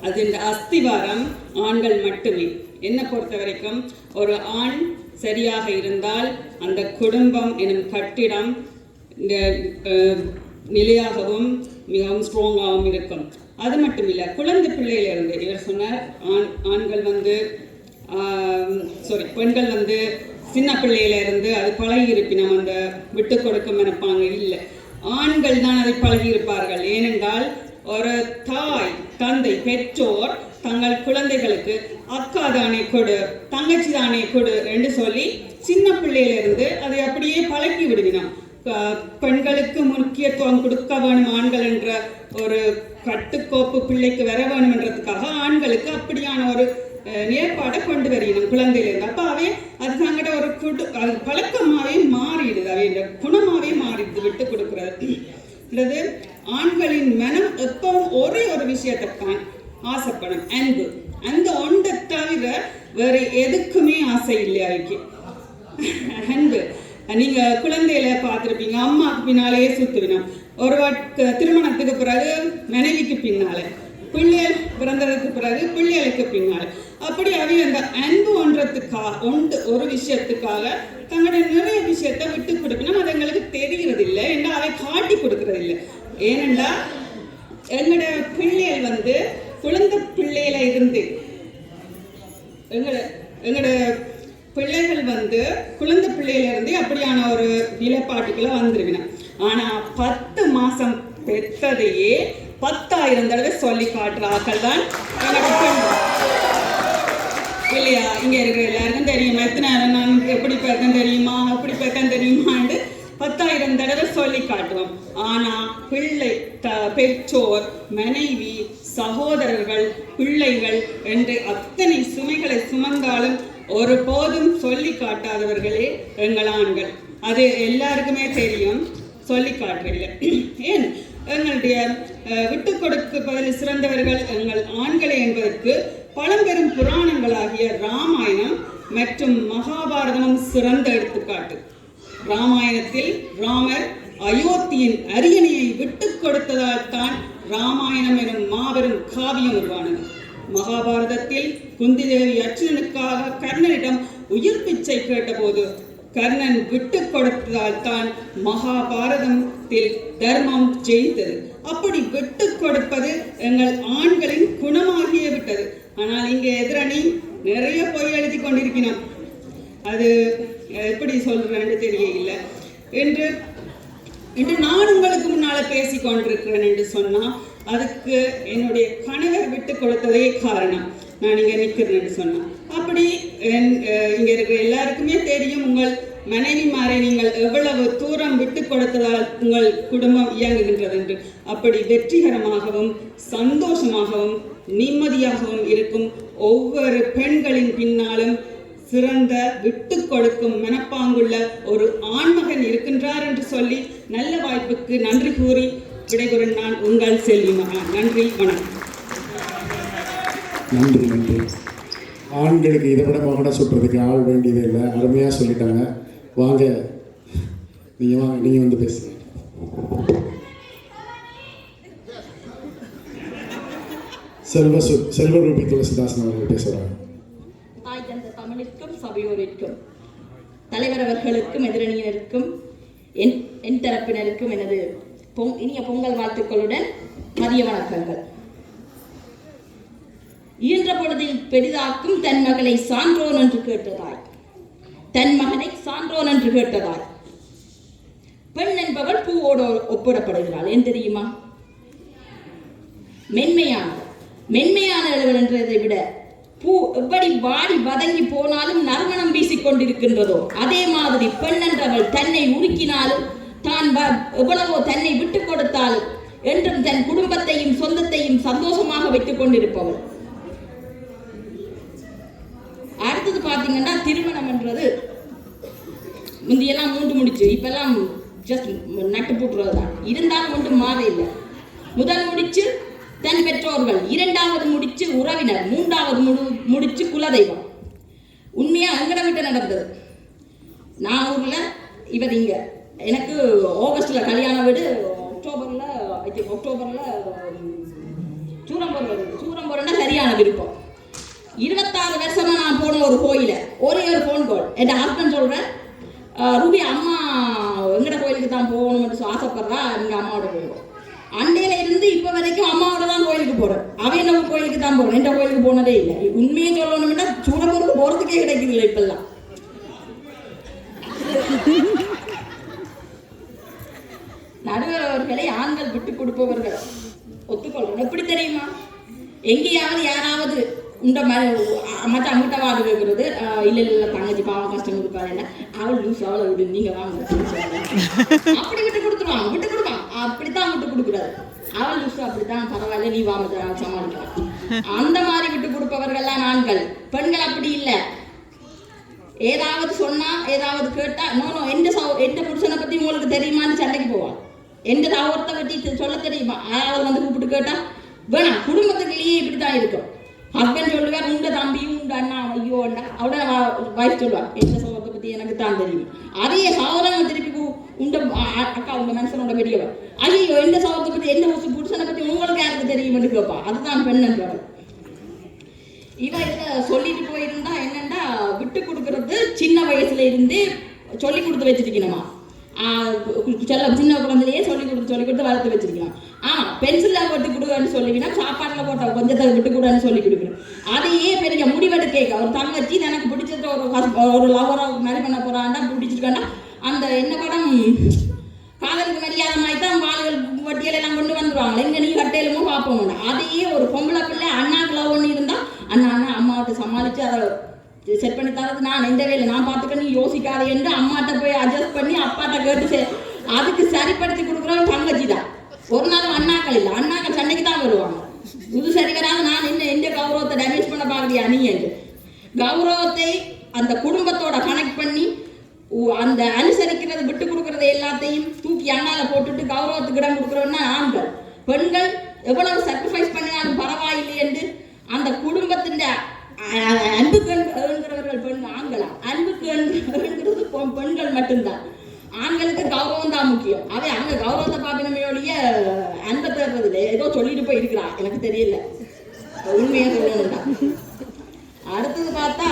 அதன் அஸ்திவாரம் ஆண்கள் மட்டுமே. என்னை பொறுத்த வரைக்கும் ஒரு ஆண் சரியாக இருந்தால் அந்த குடும்பம் எனும் கட்டிடம் நிலையாகவும் மிகவும் ஸ்ட்ராங்காகவும் இருக்கும். அது மட்டும் இல்லை, குழந்தை பிள்ளையிலிருந்து இவர் சொன்னார் ஆண்கள் வந்து பெண்கள் வந்து சின்ன பிள்ளையிலிருந்து அது பழகி இருப்பினோம், அந்த விட்டு கொடுக்கும் நினைப்பாங்க. இல்லை, ஆண்கள் தான் அதை பழகி இருப்பார்கள். ஏனென்றால் ஒரு தாய், தந்தை, பெற்றோர் தங்கள் குழந்தைகளுக்கு அக்கா தானே கொடு, தங்கச்சி தானே கொடு என்று சொல்லி சின்ன பிள்ளையிலிருந்து அதை அப்படியே பழக்கி விடுவினோம். பெண்களுக்கு முக்கியத்துவம் கொடுக்க வேணும் ஆண்கள் என்ற ஒரு கட்டுக்கோப்பு பிள்ளைக்கு வர வேணும் என்றதுக்காக ஆண்களுக்கு அப்படியான ஒரு நேர்பாடை கொண்டு வருகிறோம் குழந்தையிலிருந்து. அப்போ அவை அது தங்கிட்ட ஒரு அது பழக்கமாகவே மாறிடுது, அவை குணமாகவே மாறிடுது. விட்டு கொடுக்கிறது ஆண்களின் மனம் எப்பவும் ஒரே ஒரு விஷயத்தான் ஆசைப்படும், அன்பு. அந்த ஒன்றை தவிர வேற எதுக்குமே ஆசை இல்லை அவைக்கு. அன்பு. நீங்க குழந்தையில பார்த்துருப்பீங்க, அம்மாவுக்கு பின்னாலேயே சுத்துவினோம். ஒரு திருமணத்துக்கு பிறகு மனைவிக்கு பின்னாலே, பிள்ளைகள் பிறந்ததுக்கு பிறகு பிள்ளைகளுக்கு பின்னாலே, அப்படி அவை அந்த அன்பு ஒரு விஷயத்துக்காக தங்களுடைய நிறைய விஷயத்தை விட்டு கொடுக்கணும். அது எங்களுக்கு தெரிகிறது இல்லை, என்றால் அவை காட்டி கொடுக்கறது இல்லை. ஏனென்றால் எங்களோட பிள்ளைகள் வந்து குழந்தை பிள்ளையில இருந்து எங்களோட பிள்ளைகள் வந்து குழந்தை பிள்ளையிலிருந்து அப்படியான ஒரு நிலைப்பாட்டுக்குள்ள வந்துருவினோம். ஆனா 10 மாசம் பெற்றதையே 10,000 தடவை சொல்லி காட்டுறாக்கள் தான் இல்லையா? இங்க இருக்கிற எல்லாருக்கும் தெரியுமா, எத்தனை நான் எப்படி பெற்றேன் தெரியுமா, அப்படி பெற்றேன் தெரியுமான்னு 10,000 தடவை சொல்லி காட்டுவோம். ஆனா பெற்றோர், மனைவி, சகோதரர்கள், பிள்ளைகள் என்று அத்தனை சுமைகளை சுமந்தாலும் ஒருபோதும் சொல்லி காட்டாதவர்களே எங்கள் ஆண்கள். அது எல்லாருக்குமே தெரியும், சொல்லி காட்டுறதில்லை. ஏன் எங்களுடைய விட்டு கொடுப்பதில் சிறந்தவர்கள் எங்கள் ஆண்களே என்பதற்கு பழம்பெரும் புராணங்களாகிய ராமாயணம் மற்றும் மகாபாரதமும் சிறந்த எடுத்துக்காட்டு. ராமாயணத்தில் ராமர் அயோத்தியின் அரியணையை விட்டு கொடுத்ததால் தான் ராமாயணம் எனும் மாபெரும் காவியம் உருவானது. மகாபாரதத்தில் குந்தி தேவி அர்ஜுனனுக்காக கர்ணனிடம் உயிர் பிச்சை கேட்டபோது கர்ணன் விட்டு கொடுத்ததால் தான் மகாபாரதத்தில் தர்மம் ஜெயித்தது. அப்படி விட்டு கொடுப்பது எங்கள் ஆண்களின் குணமாகியே விட்டது. ஆனால் இங்கே எதிரணி நிறைய பொய் எழுதி கொண்டிருக்கிறோம். அது எப்படி சொல்றேன்னு தெரியல. என்று நான் உங்களுக்கு முன்னால பேசி கொண்டிருக்கிறேன் என்று சொன்னா அதுக்கு என்னுடைய கணவர் விட்டு கொடுத்ததே காரணம். நான் இங்க நிற்கிறேன் என்று சொன்னேன். அப்படி இங்க இருக்கிற எல்லாருக்குமே தெரியும், உங்கள் மனைவிமாரை நீங்கள் எவ்வளவு தூரம் விட்டு கொடுத்ததால் உங்கள் குடும்பம் இயங்குகின்றது என்று. அப்படி வெற்றிகரமாகவும் சந்தோஷமாகவும் நிம்மதியாகவும் இருக்கும் ஒவ்வொரு பெண்களின் பின்னாலும் சிறந்த விட்டு கொடுக்கும் மனப்பாங்குள்ள ஒரு ஆண்மகன் இருக்கின்றார் என்று சொல்லி நல்ல வாய்ப்புக்கு நன்றி கூறி விடைபெறும் நான் உங்கள் செல்வி மகன். நன்றி, வணக்கம். நன்றி நன்றி. ஆண்களுக்கு இதை விட மகனை சுட்டுறதுக்கு ஆள் வேண்டியதே இல்லை, அருமையாக சொல்லிட்டாங்க. வாங்க, நீங்கள் வந்து பேசுங்க. செல்வரூபி துளசிதாசன் அவர்கள் பேசுகிறாங்க. தாய் தந்த தமிழுக்கும் வரவேற்கும் தலைவர் அவர்களுக்கும் எதிரணியினருக்கும் என் தரப்பினருக்கும் எனது இனிய பொங்கல் வாழ்த்துக்களுடன் மதிய வணக்கங்கள். இயன்ற பொழுதில் பெரிதாக்கும் தன் மகளை சான்றோன் என்று கேட்டதாய், தன் மகனை சான்றோன் என்று கேட்டதாய். பெண் என்பவள் பூவோடு ஒப்பிடப்படுகிறாள். ஏன் தெரியுமா? மென்மையானவள் என்றதை விட பூ எப்படி வாடி வதங்கி போனாலும் நறுமணம் வீசிக்கொண்டிருக்கின்றதோ அதே மாதிரி பெண் என்றவள் தன்னை உருக்கினாலும் தான் எவ்வளவோ தன்னை விட்டுக் கொடுத்தாலும் என்றும் தன் குடும்பத்தையும் சொந்தத்தையும் சந்தோஷமாக வைத்துக் கொண்டிருப்பவள். அடுத்தது பாத்தீங்கன்னா திருமணம் என்றது முந்தியெல்லாம் 3 முடிச்சு, இப்பெல்லாம் ஜஸ்ட் நட்டு போட்டுறது தான். இருந்தாலும் ஒன்றும் மாற இல்லை. முதல் முடிச்சு தன் பெற்றோர்கள், 2வது முடிச்சு உறவினர், 3வது முடிச்சு குலதெய்வம். உண்மையா எங்கட வீட்டை நடந்தது. நான் ஊர்ல, இவர் இங்க. எனக்கு ஆகஸ்ட்ல கல்யாண வீடு, அக்டோபர்ல சூரம்பொருன்னா சரியான விருப்பம். 26 வருஷமா நான் போன ஒரு கோயில ஒரே ஒரு ஃபோன் கால். என் ஹஸ்பண்ட் சொல்றேன், ரூபி அம்மா எங்கட கோயிலுக்கு தான் போகணும்னு ஆசைப்படுறா, நீங்க அம்மாவோட போகும். அண்டையில இருந்து இப்ப வரைக்கும் அம்மாவோட தான் கோயிலுக்கு போறேன். அவன் என்ன கோயிலுக்கு தான் போறேன், எந்த கோயிலுக்கு போனதே இல்லை. உண்மையை சொல்லணும்னா சூரம்பூருக்கு போறதுக்கே கிடைக்குது இல்லை இப்பெல்லாம். நடுவர் அவர்களை ஆண்கள் விட்டு கொடுப்பவர்கள் ஒத்துக்கொள்றோம். எப்படி தெரியுமா? எங்கேயாவது யாராவது உண்ட மற்ற அங்கிட்டவாது கேட்கறது, இல்ல தங்கச்சி பாவம் கஷ்டம் கொடுப்பாரு, அவள் லூஸ் அவளை விடு, நீங்க வாங்க அப்படி விட்டு கொடுத்துருவாங்க. விட்டு கொடுப்பாங்க, அப்படித்தான் விட்டு கொடுக்குறாரு. அவள் லூஸ் அப்படித்தான், பரவாயில்ல நீ வாங்க சமாளிக்கலாம். அந்த மாதிரி விட்டு கொடுப்பவர்கள்லாம் ஆண்கள். பெண்கள் அப்படி இல்லை. ஏதாவது சொன்னா ஏதாவது கேட்டா நோ எந்த புருஷனை பத்தி உங்களுக்கு தெரியுமான்னு சண்டைக்கு போவான். எந்த சகோதரத்தை பத்தி சொல்ல தெரியுமா, யாராவது வந்து கூப்பிட்டு கேட்டா வேணாம். குடும்பத்துக்குள்ளேயே இப்படித்தான் இருக்கும். ஹஸ்பண்ட் சொல்லுவார், உண்ட தம்பியும் உண்ட அண்ணா ஐயோ அண்ணா, அவட வைஃப் சொல்லுவார், எந்த சகோதரத்தை பத்தி எனக்கு தான் தெரியும். அதே சகோதரன் திருப்பி உண்ட அக்கா உங்க மனுஷனோட பெரியவர், ஐயோ எந்த சகோதரத்தை பத்தி எந்த புருஷனை பத்தி உங்களுக்கு யாருக்கு தெரியும்னு கேட்பா. அதுதான் பெண் என்றவர். இவ இதை சொல்லிட்டு போயிருந்தா என்னன்னா, விட்டு கொடுக்கறது சின்ன வயசுல இருந்து சொல்லி கொடுத்து வச்சிருக்கணுமா. சின்ன குழந்தையே சொல்லி கொடுத்து வளர்த்து வச்சிருக்கணும். ஆமா, பென்சில்ல போட்டு கொடுக்கன்னு சொல்லிவினா சாப்பாட்டுல போட்ட கொஞ்சத்தை விட்டு கொடுன்னு சொல்லி கொடுக்கணும். அதையே பெரிய முடிவெடுக்க ஒரு தங்கச்சி எனக்கு பிடிச்சது ஒரு லவரை மேரி பண்ண போறான்னா பிடிச்சிருக்கான்னா, அந்த என்ன படம் காதலுக்கு மரியாதை மாதிரி தான் வாள்கள் வட்டியல் எல்லாம் கொண்டு வந்துருவாங்க. எங்க நீ கட்டையிலுமோ பார்ப்போம். அதையே ஒரு பொம்பளை பிள்ளை அண்ணாக்கு லவ் ஒன்று இருந்தா அண்ணா அம்மாவை சமாளிச்சு அதை செட் பண்ணி தரது நான் எந்த வேலை நான் பார்த்துக்க, நீ யோசிக்காது என்று அம்மாட்ட போய் அட்ஜஸ்ட் பண்ணி அப்பாட்ட கேட்டு அதுக்கு சரிப்படுத்தி கொடுக்குறவங்க தங்கச்சி தான். ஒரு நாளும் அண்ணாக்கள் இல்லை. அண்ணாக்கள் சண்டைக்கு தான் வருவாங்க. இது சரி வராது, நான் என்ன எந்த கௌரவத்தை டேமேஜ் பண்ண பார்க்கறியா நீ என்று. கௌரவத்தை அந்த குடும்பத்தோட கனெக்ட் பண்ணி அந்த அனுசரிக்கிறது விட்டு கொடுக்கறது எல்லாத்தையும் தூக்கி அண்ணால போட்டுட்டு கௌரவத்துக்கு இடம் கொடுக்குறோன்னா ஆண்கள். பெண்கள் எவ்வளவு சாக்ரிஃபைஸ் பண்ணினாலும் பரவாயில்லை என்று அந்த குடும்பத்தின் அன்புக்கு எழுங்கிறவர்கள் பெண் ஆண்களா? அன்புக்கு எழுங்கிறது பெண்கள் மட்டும்தான். ஆண்களுக்கு கௌரவம் தான் முக்கியம். அவை அங்க கௌரவத்தை பார்க்கணுமையோடைய அன்பை தேடுறதுல ஏதோ சொல்லிட்டு போய் இருக்கிறா, எனக்கு தெரியல, உண்மையா சொல்லணும்டா. அடுத்தது பார்த்தா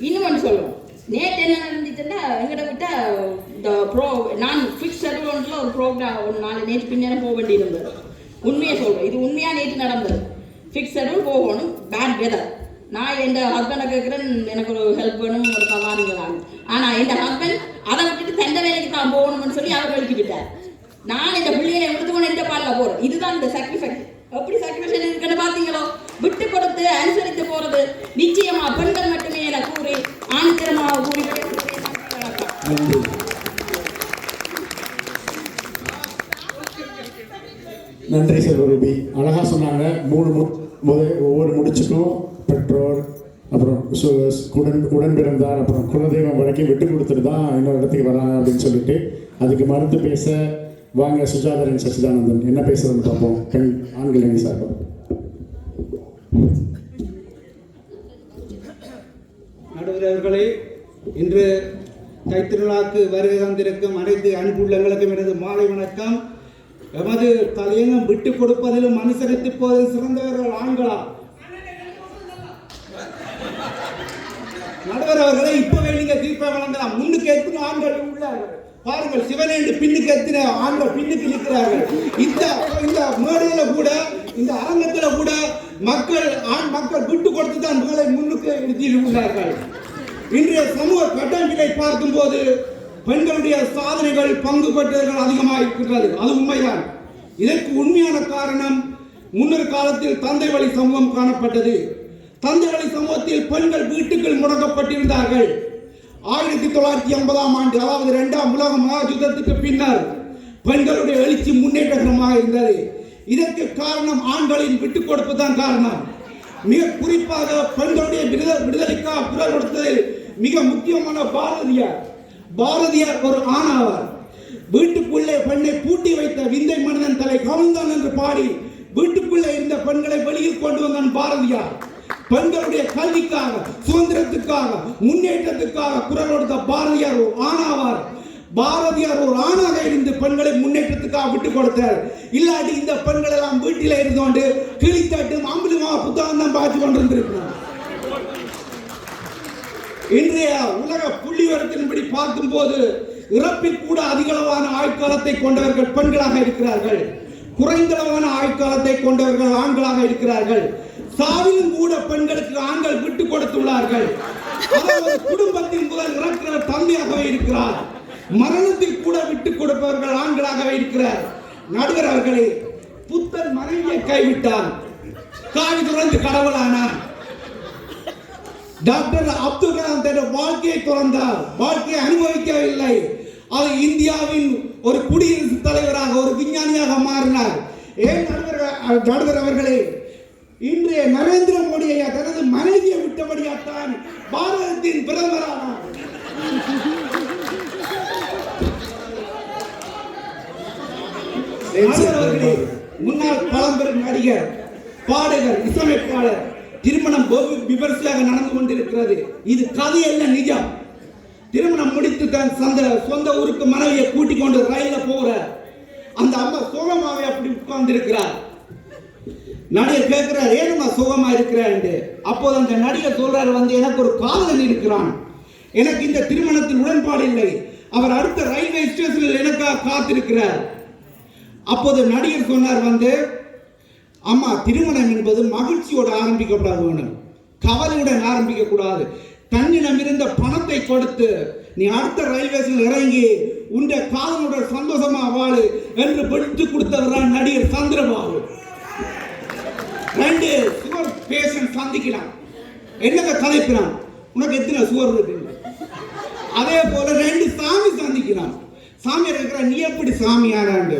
இன்னும் ஒன்று சொல்லுவோம். நேற்று என்ன நடந்துச்சுன்னா, எங்கிட்ட விட்ட நான் ஃபிக்ஸ் ஷெட்யூல்ல ஒரு ப்ரோக்ராம் ஒரு 4 நேற்று பின்னேரம் போக வேண்டியிருந்தது. உண்மையை சொல்றேன், இது உண்மையா நேற்று நடந்தது. ஃபிக்ஸ் ஷெட்யூல் போகணும், பேட் வெதர். நான் என் ஹஸ்பண்டை கேட்குறேன், எனக்கு ஒரு ஹெல்ப் வேணும், ஒரு சவாரிங்களாங்க. ஆனால் என் ஹஸ்பண்ட் அதை விட்டுட்டு தண்ட வேலைக்கு தான் போகணும்னு சொல்லி அவர் வெளிக்கிட்டார். நான் இந்த பிள்ளைகளை எடுத்துக்கொண்டு எந்த பாலில் போகிறேன். இதுதான் இந்த சாக்ரிஃபைஸ். எப்படி சாக்ரிஃபைஸ் இருக்குன்னு பார்த்தீங்களோ? விட்டு கொடுத்து அனுசரித்து போகிறது நிச்சயமா பெண்கள் மட்டுமே என கூறி ஆணித்தரமாக கூறி நன்றி செல்வரூபி. அழகா சொன்னாங்க. ஒவ்வொரு முடிச்சுக்கும் பெற்றோர், அப்புறம் உடன் பிறந்தார், அப்புறம் குலதெய்வம் வரைக்கும் விட்டு கொடுத்துட்டு தான் இன்னொரு இடத்துக்கு வராங்க அப்படின்னு சொல்லிட்டு, அதுக்கு மறுத்து பேச வாங்க சுஜாதரன் சச்சிதானந்தன் என்ன பேசுறதுன்னு பார்ப்போம். ஆண்கள் அணி சார்பாக. நடுவர் அவர்களே, இன்று தைத்திருநாளுக்கு வருகை தந்திருக்கும் அனைத்து அன்புள்ளங்களுக்கும் எனது மாலை வணக்கம். எமது தலையங்கம் விட்டு கொடுப்பதிலும் அனுசரித்து போவதில் சிறந்தவர்கள் ஆண்களா? நடுவர் அவர்களை இப்பவே நீங்க தீர்ப்பை வழங்கலாம். முன்னுக்கு எத்தனை ஆண்கள் உள்ளார்கள் பாருங்கள், சிவனேண்டு பின்னுக்கு எத்தனை ஆண்கள் பின்னுக்கு நிற்கிறார்கள். இந்த மேடையில கூட, இந்த அரங்கத்துல கூட மக்கள் விட்டு கொடுத்து தான் மகளை முன்னுக்கு நிறுத்தியுள்ளார்கள். இன்றைய சமூக கட்டமைப்பை பார்க்கும் போது பெண்களுடைய சாதனைகள், பங்கு பெற்றவர்கள் அதிகமாக இருக்கிறது. அது உண்மைதான். இதற்கு உண்மையான காரணம், முன்னர் காலத்தில் தந்தை வழி சமூகம் காணப்பட்டது. தந்தை வழி சமூகத்தில் பெண்கள் வீட்டுக்குள் முடக்கப்பட்டிருந்தார்கள். 1950ஆம் ஆண்டு, அதாவது 2ஆம் உலக மகாயுத்தத்துக்கு பின்னர் பெண்களுடைய எழுச்சி முன்னேற்றமாக இருந்தது. இதற்கு காரணம் ஆண்களின் விட்டுக் கொடுப்பு தான் காரணம். மிக குறிப்பாக பெண்களுடைய விடுதலைக்காக குரல் கொடுத்ததில் மிக முக்கியமான பாரதியார் ஒரு ஆணாவார். வீட்டுக்குள்ளே பெண்ணை பூட்டி வைத்த விந்தை மனிதன் தலை கவிழ்ந்தான் என்று பாடி வீட்டுக்குள்ளே இருந்த பெண்களை வெளியில் கொண்டு வந்தான் பாரதியார். பெண்களுடைய கல்விக்காக, சுதந்திரத்துக்காக, முன்னேற்றத்துக்காக குரல் கொடுத்த பாரதியார் ஒரு ஆணாவார். பாரதியார் ஒரு ஆணாக இருந்து பெண்களை முன்னேற்றத்துக்காக விட்டுக் கொடுத்தார். இல்லாட்டி இந்த பெண்கள் எல்லாம் வீட்டில இருந்தோண்டு கிளித்தட்டு அம்புலிமா புத்தகம் தான் பார்த்து கொண்டிருந்திருக்கிறார். இன்றைய உலக புள்ளிவரத்தின்படி பார்க்கும் போது இறப்பில் கூட அதிகளவான ஆயுட்காலத்தை கொண்டவர்கள் பெண்களாக இருக்கிறார்கள். குறைந்தளவான ஆயுட்காலத்தை கொண்டவர்கள் ஆண்களாக இருக்கிறார்கள். சாவிலும் கூட பெண்களுக்கு ஆண்கள் விட்டுக் கொடுத்துள்ளார்கள். அதாவது குடும்பத்தின் முதல் இறக்கிற தந்தையாகவே இருக்கிறார். மரணத்தில் கூட விட்டுக் கொடுப்பவர்கள் ஆண்களாகவே இருக்கிறார். நடுவர் அவர்களே, புத்தன் மனைவியை கைவிட்டார், காவி துறந்து கடவுளானார். டாக்டர் அப்துல் கலாம் தன் வாழ்க்கையை துறந்தார், வாழ்க்கையை அனுபவிக்கவில்லை. அது இந்தியாவின் ஒரு குடியரசுத் தலைவராக, ஒரு விஞ்ஞானியாக மாறினார். ஏன் நடுவர் அவர்களே, இன்றைய நரேந்திர மோடியை தனது மனைவியை விட்டபடியாத்தான் பாரதத்தின் பிரதமரானார். முன்னாள் பழம்பெரும் நடிகர், பாடகர், இசையமைப்பாளர் திருமணம் விமர்சையாக நடந்து கொண்டிருக்கிறது. இது கதை அல்ல, நிஜம். திருமணம் முடித்து தன் சொந்த ஊருக்கு மனைவியை கூட்டிக் கொண்டு ரயில்ல போற அந்த அம்மா சோகமாவே அப்படி உட்கார்ந்து இருக்கிறார். நடிகர் கேட்கிறார், ஏனுமா சோகமா இருக்கிறார். அப்போது அந்த நடிகர் சொல்றாரு, எனக்கு ஒரு காதலன் இருக்கிறான், எனக்கு இந்த திருமணத்தில் உடன்பாடு இல்லை, அவர் அடுத்த ரயில்வே ஸ்டேஷனில் எனக்காக காத்திருக்கிறார். அப்போது நடிகர் சொன்னார், அம்மா, திருமணம் என்பது மகிழ்ச்சியோடு ஆரம்பிக்கப்படாது, வேணும் கவலையுடன் ஆரம்பிக்க கூடாது. தன்னிடம் இருந்த பணத்தை கொடுத்து நீ அடுத்த ரயில்வே ஸ்டேஷன் இறங்கி உண்ட காதலுடன் சந்தோஷமா வாழு என்று பெற்று கொடுத்தவர் நடிகர் சந்திரபாபு. 2 சுகர் பேஷண்ட் சந்திக்கிறான், என்னங்க கதைக்கிறான், உனக்கு எத்தனை சுகர் இருக்கு. அதே போல 2 சாமி சந்திக்கிறான். சாமியார் இருக்கிற, நீ எப்படி சாமியாராண்டு.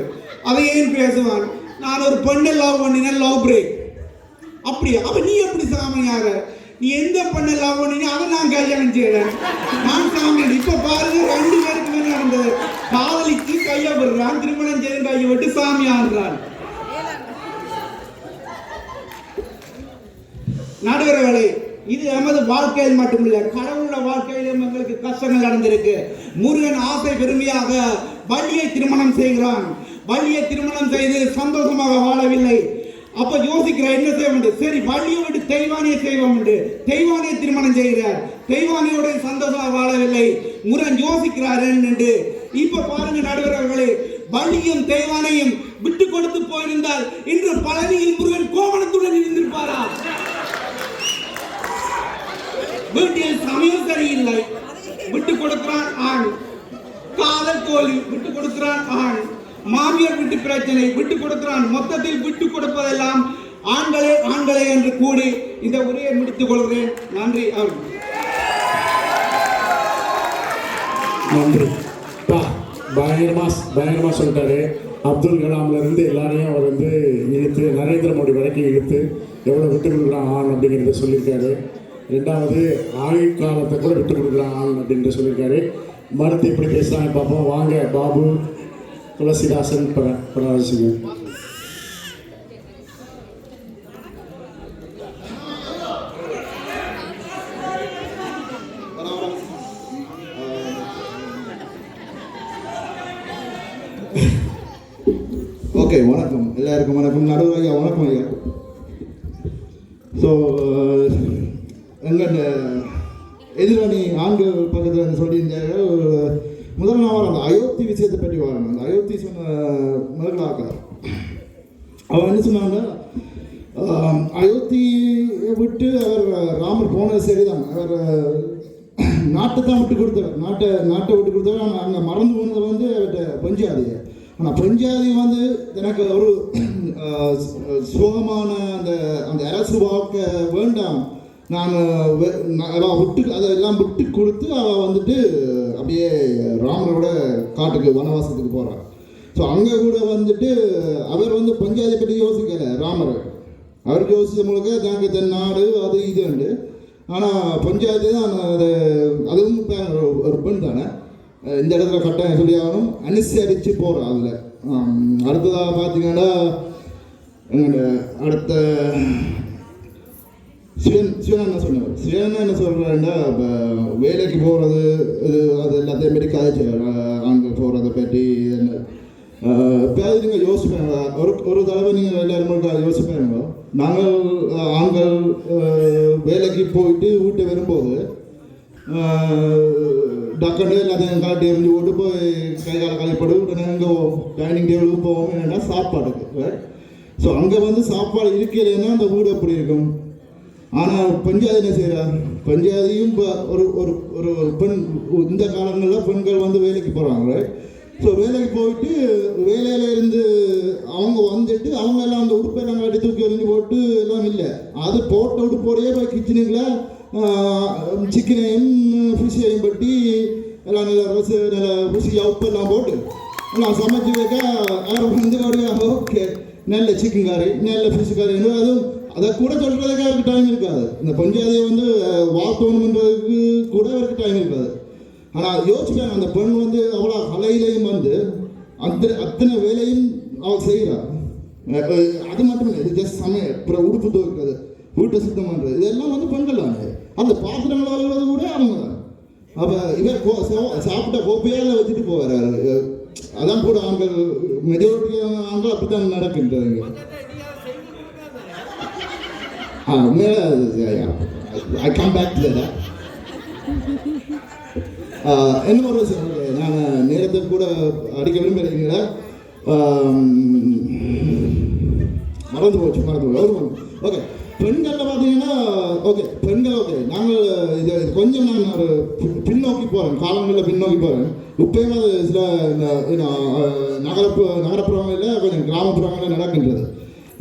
அதை ஏன் பேசுவான், நான் ஒரு பெண்ணை லவ் பண்ணினேன், லவ் பிரேக். அப்படி அவ நீ எப்படி சாமியார, நீ எந்த பெண்ணை லவ் பண்ணினே அதை நான் கல்யாணம் செய்யறேன், நான் சாமியார். இப்ப பாருங்க, 2 பேருக்கு என்ன நடந்தது, காதலிக்கு கையை விடுறான், திருமணம் செய்து கையை விட்டு சாமியாடுறான். நடுவர்களே, இது நமது வாழ்க்கையில் மட்டுமில்லை, கடவுளோட வாழ்க்கையிலும் எங்களுக்கு கஷ்டங்கள் நடந்திருக்கு. முருகன் ஆசை பெருமையாக வள்ளியை திருமணம் செய்கிறான். வள்ளியை திருமணம் செய்து சந்தோஷமாக வாழவில்லை. அப்ப யோசிக்கிறார், என்ன செய்ய வேண்டும். சரி, வள்ளியை விட்டு தெய்வானையை செய்வோம் என்று தெய்வானையை திருமணம் செய்கிறார். தெய்வானையோட சந்தோஷமாக வாழவில்லை. முருகன் யோசிக்கிறார் என்று. இப்ப பாருங்க நடுவர்களே, வள்ளியும் தெய்வானையும் விட்டு கொடுத்து போயிருந்தால் இன்று பழனியில் முருகன் கோவணத்துடன் இருந்திருப்பாரா? வீட்டில் சமயம் சரியில்லை, விட்டு கொடுக்கிறான் ஆண். காதல் தோல்வி, விட்டு கொடுக்கிறான் ஆண். மாமியார் வீட்டு பிரச்சனை, விட்டு கொடுக்கிறான். மொத்தத்தில் விட்டு கொடுப்பதெல்லாம் ஆண்களே ஆண்களே என்று கூடி இந்த உரையை முடித்துக் கொள்கிறேன். நன்றி. நன்றி. பயங்கரமா சொல்லிட்டாரு. அப்துல் கலாம்ல இருந்து எல்லாரையும் அவர் இழுத்து, நரேந்திர மோடி வரைக்கும் இழுத்து எவ்வளவு விட்டு கொடுக்குறான் ஆண் அப்படிங்கிறத சொல்லியிருக்காரு. 2வது ஆயுட்காலத்தை கூட விட்டு கொடுக்குறான் ஆண் அப்படின்ட்டு சொல்லியிருக்காரு. மறுத்து இப்படி பேசுகிறாங்க பார்ப்போம். வாங்க பாபு, துளசிதாசன், பராசிங்க. ஓகே, வணக்கம் எல்லாருக்கும். வணக்கம் நடுவர் ஐயா, வணக்கம் ஐயா. ஸோ எதிரணி ஆண்கள் பக்கத்தில் சொல்லியிருந்தார்கள். முதல் நான் அந்த அயோத்தி விஷயத்தை பற்றி வரணும். அந்த அயோத்தி சொன்ன மகளாக்கார் அவன் என்ன சொன்னாங்க, அயோத்தியை விட்டு அவர் ராமர் போனது சரிதான், அவர் நாட்டை தான் விட்டு கொடுத்தார், நாட்டை விட்டு கொடுத்தாரு. ஆனால் அங்கே மறந்து போனது வந்து அவர்கிட்ட பஞ்சாதியை. ஆனால் பஞ்சாதி வந்து எனக்கு ஒரு சுகமான அந்த அரசு வாழ்க்கை வேண்டாம், நான் விட்டு அதெல்லாம் விட்டு கொடுத்து அவள் வந்துட்டு அப்படியே ராமரோட காட்டுக்கு வனவாசத்துக்கு போகிறார். ஸோ அங்கே கூட வந்துட்டு அவர் வந்து பஞ்சாயத்தை பற்றி யோசிக்கலை ராமர், அவருக்கு யோசித்த முழுக்க தனக்கு தன் நாடு அது இதுண்டு. ஆனால் பஞ்சாயத்து தான் அதுவும் ஒரு பெண் தானே, இந்த இடத்துல கட்டாயம் சொல்லி ஆகணும், அனுசரித்து போகிறோம். அதில் அடுத்ததாக பார்த்தீங்கன்னா எங்களோட அடுத்த சிவன் என்ன சொன்னார், சிவன் என்ன சொல்கிறேன்னா இப்போ வேலைக்கு போகிறது இது அது எல்லாத்தையும் பற்றி கதைச்சு ஆண்கள் போகிறத பற்றி இப்போ அது நீங்கள் யோசிப்பேங்க. ஒரு தடவை நீங்கள் எல்லாரும் யோசிப்பேங்க, நாங்கள் ஆண்கள் வேலைக்கு போயிட்டு வீட்டை வரும்போது டக்குன்னு எல்லாத்தையும் காட்டி எறிஞ்சு போட்டு போய் கை கால கழிப்படு உடனே அங்கே டைனிங் டேபிளுக்கு போவோம். என்னென்னா சாப்பாடுக்கு. ஸோ அங்கே வந்து சாப்பாடு இருக்கலைன்னா அந்த வீடு எப்படி இருக்கும். ஆனால் பஞ்சாயத்து என்ன செய்கிறார், பஞ்சாயத்தையும் இப்போ ஒரு ஒரு ஒரு பெண் இந்த காலங்களில் பெண்கள் வந்து வேலைக்கு போகிறாங்க. ஸோ வேலைக்கு போயிட்டு வேலையில் இருந்து அவங்க வந்துட்டு அவங்க எல்லாம் அந்த உடுப்பெல்லாம் கட்டி தூக்கி எறிஞ்சு போட்டு எல்லாம் இல்லை, அது போட்ட உடுப்போடையே போய் கிச்சனுக்குள்ள சிக்கனையும் ஃபிஷ்ஷையும் பட்டி எல்லாம் நல்ல ருசியாக உப்பெல்லாம் போட்டு எல்லாம் சமைச்சு வைக்க யாரும் வந்து ஓகே நல்ல சிக்கன் கறி நல்ல ஃபிஷ் கறி, அதுவும் அதை கூட சொல்கிறதுக்கு அவருக்கு டைம் இருக்காது. இந்த பஞ்சாயத்தை வந்து வாழ்த்தணுன்றதுக்கு கூட அவருக்கு டைம் இருக்காது. ஆனால் யோசிச்சாங்க, அந்த பெண் வந்து அவ்வளோ கலையிலையும் வந்து அத்தனை வேலையும் அவள் செய்கிறாள். அது மட்டும் இல்லை, இது ஜஸ்ட் சமையல், அப்புறம் உடுப்பு துவைக்கிறது, வீட்டை சுத்தம் பண்ணுறது, இதெல்லாம் வந்து பெண்கள் தானே. அந்த பாத்திரங்கள் வளர்வது கூட அவங்க தான். அப்போ இவர் சாப்பிட்ட கோப்பையாக வச்சுட்டு போகிறாரு. அதான் கூட ஆண்கள் மெஜாரிட்டி ஆண்கள் அப்படி தான் நடக்கின்றதுங்க. I come back to that. என்ன ஒரு விஷயம் நான் நேரத்தை கூட அடிக்க விரும்புகிறீங்களா, மறந்து போச்சு. ஓகே, பெண்களில் பார்த்தீங்கன்னா ஓகே பெண்கள் ஓகே நாங்கள் இதை கொஞ்சம் நான் ஒரு பின்னோக்கி போகிறேன், காலங்களில் பின்னோக்கி போகிறேன். இப்போயும் அது சில நகரப்புறங்களில் கொஞ்சம் கிராமப்புறங்களில் நடக்கின்றது.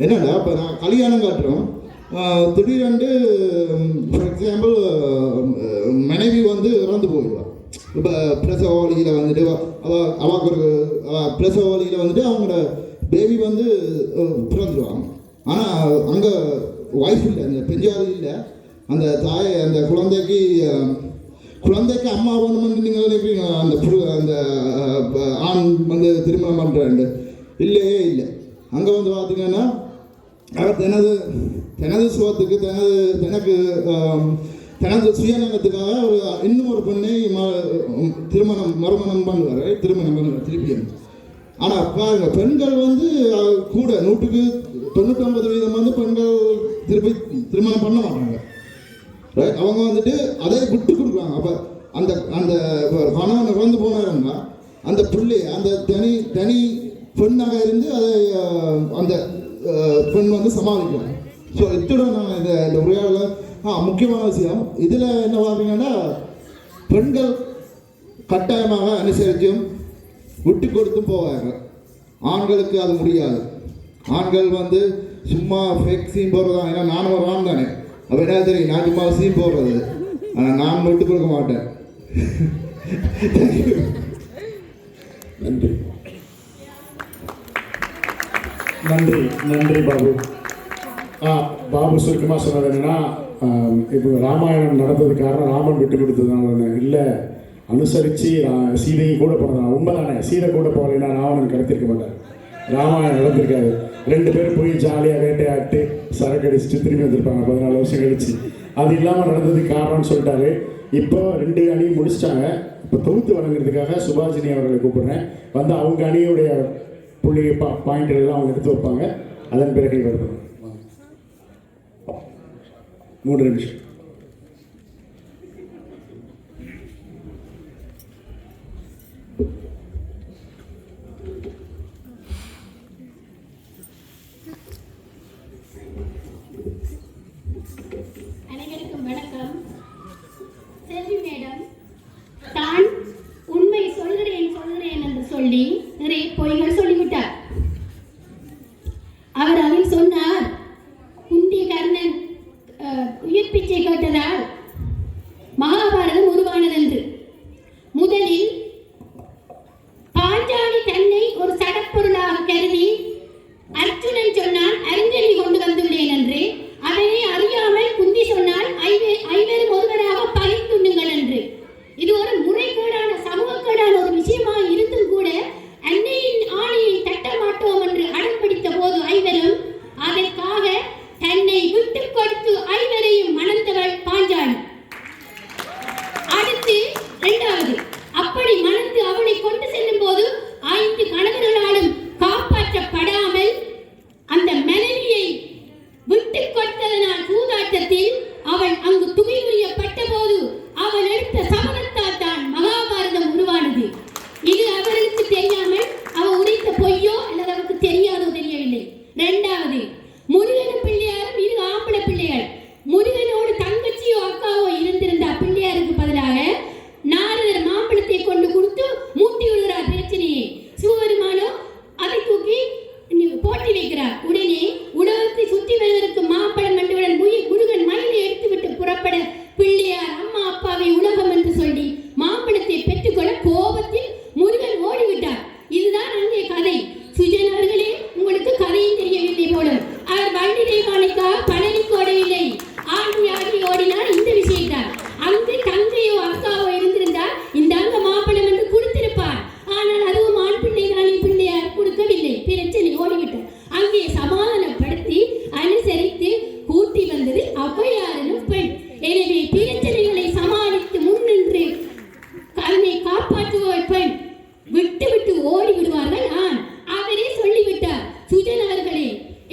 என்னென்னா இப்போ நான் கல்யாணம் காட்டுறோம், திடீரென்று ஃபார் எக்ஸாம்பிள் மனைவி வந்து இறந்து போயிடுவாள். இப்போ பிரசவ வழியில் வந்துட்டு அவளுக்கு ஒரு பிரசவ வழியில் வந்துட்டு அவங்களோட பேபி வந்து பிறந்துடுவாங்க. ஆனால் அங்கே ஒய்ஃப் இல்லை, அந்த பெஞ்சாதி இல்லை, அந்த தாயை அந்த குழந்தைக்கு அம்மா வேணுமென்று நீங்கள் நினைப்பீங்க. அந்த ஆண் வந்து திருமணம் பண்ணுறாண்டு இல்லையே இல்லை. அங்கே வந்து பார்த்தீங்கன்னா அவர் தனது சுகத்துக்கு தனது சுயநலத்துக்காக இன்னும் ஒரு பெண்ணை மறுமணம் பண்ணுவார் திருப்பியும். ஆனால் பாருங்க, பெண்கள் வந்து கூட 99% வந்து பெண்கள் திருமணம் பண்ண மாட்டாங்க. அவங்க வந்துட்டு அதை விட்டு கொடுக்குறாங்க. அப்போ அந்த கணவன் இறந்து போனாருன்னா அந்த பிள்ளை அந்த தனி பெண்ணாக இருந்து அதை அந்த பெண் வந்து சமாளிக்கலாம். ஸோ இத்துடன் நான் இந்த உரையாடல முக்கியமான விஷயம் இதில் என்ன பார்த்தீங்கன்னா, பெண்கள் கட்டாயமாக அனுசரித்தும் விட்டு கொடுத்தும் போவாங்க. ஆண்களுக்கு அது முடியாது. ஆண்கள் வந்து சும்மா ஃபேக் சீன் போடுறதா. ஏன்னா நானும் ஒரு ஆண் தானே, அப்போ என்ன தெரியும், நான் சும்மா சீன் போடுறது, ஆனால் நான் விட்டு கொடுக்க மாட்டேன். நன்றி நன்றி நன்றி பாபு. பாபு சுருக்கமாக சொன்னது என்னென்னா, இப்போ ராமாயணம் நடந்தது காரணம் ராமன் விட்டு கொடுத்ததுனால இல்லை, அனுசரித்து சீதையை கூட போனதான் உண்மை தானே. சீதை கூட போகலைன்னா ராவணன் கடத்திருக்க மாட்டார், ராமாயணம் நடந்திருக்காரு. 2 பேரும் போய் ஜாலியாக வேட்டையாட்டு சரக்கு அடிச்சுட்டு திரும்பி வந்திருப்பாங்க 14 வருஷம் கழிச்சு. அது இல்லாமல் நடந்ததுக்கு காரணம்னு சொல்லிட்டாரு. இப்போ 2 அணியும் முடிச்சிட்டாங்க. இப்போ தொகுத்து வழங்குறதுக்காக சுபாஷினி அவர்களை கூப்பிடுறேன். வந்து அவங்க அணியுடைய புள்ளி பாயிண்ட்கள் எல்லாம் அவங்க எடுத்து வைப்பாங்க. அதன் பிறகு வருது 3 நிமிஷம். அனைவருக்கும் வணக்கம். செல்வி மேடம் தான் உண்மை சொல்கிறேன் என்று சொல்லி நிறைய பொய்கள் சொல்லிவிட்டார். அவர் அதில் சொன்னார், குந்திய கர்ணன் உயிர் பிச்சை கேட்டதால் மகாபாரதம் உருவானதென்று. முதலில் பாஞ்சாலி தன்னை ஒரு சடப்பொருளாக கருதி அர்ஜுனன் சொன்னான் அறிஞரை கொண்டு வந்துள்ளேன் என்று. அதனை அறியாமல் குந்தி சொன்னால் ஐவரும் ஒருவராக பகைத்துண்ணுங்கள் என்று. இது ஒரு முறைகேடான சமூகக்கேடான ஒரு விஷயமாக இருந்தும் கூட அன்னையின் ஆணையை தட்ட மாட்டோம் என்று அடம் பிடித்த போது ஐவரும் அதற்காக தன்னை விட்டு கொடுத்து ஐவரையும் மணந்தவள் பாஞ்சாலி. அடுத்து இரண்டாவது, அப்படி மணந்து அவளை கொண்டு செல்லும் போது 5 கணவர்களாலும் காப்பாற்றப்படாமல் அந்த மனைவியை விட்டு கொடுத்ததனால் சூதாட்டத்தில் அவள் அங்கு துகிலுரியப்பட்ட போது அவள் எடுத்த சபதத்தால் தான் மகாபாரதம் உருவானது. இது அவர்களுக்கு தெரியாமல் அவள் உரைத்த பொய்யோ அல்லது அவருக்கு தெரியாதோ தெரியவில்லை. இரண்டாவது, முருகனும் பிள்ளையாரும் 2 ஆம்பளை பிள்ளைகள். முருகனோடு தங்கச்சியோ அக்காவோ இருந்திருந்த பிள்ளையாருக்கு பதிலாக நாரதர் மாம்பழத்தை கொண்டு கொடுத்து மூட்டி விடுகிறார் பிரச்சனையை. சிவபெருமானோ அதை தூக்கி போட்டி வைக்கிறார். உடனே உலகத்தை சுற்றி வருவதற்கு மாம்பழம் என்றுடன் முருகன் மயிலை எடுத்துவிட்டு புறப்பட பிள்ளையார் அம்மா அப்பாவை உலகம் என்று சொல்லி மாம்பழத்தை பெற்றுக்கொள்ள கோபத்தில் முருகன் ஓடிவிட்டார். இதுதான் அங்கே கதை. சுஜன் அவர்களே, உங்களுக்கு கதையும் தெரியவில்லை போலும். அவர் வண்டி தெய்வானுக்காக பழனிக்கு ஓடவில்லை, ஆடி ஆடி ஓடினார். இந்த விஷயத்தார் அங்கு தங்கையோ அக்காவோ இருந்திருந்தால் இந்த அங்க மாம்பழம் என்று கொடுத்திருப்பார். ஆனால் அதுவும் ஆண் பிள்ளைதானே, பிள்ளையார் கொடுக்கவில்லை. பிரச்சனை ஓடிவிட்டார். அங்கே சமாதானப்படுத்தி அனுசரித்து கூட்டி வந்தது ஔவையாரின் பெண். எனவே பிரச்சனைகளை சமாளித்து முன்னின்று கண்ணை காப்பாற்றுவோர் பெண். விட்டு விட்டு ஓடி விடுவார்கள். அவரே சொல்லிவிட்டார். சுஜன் அவர்களே,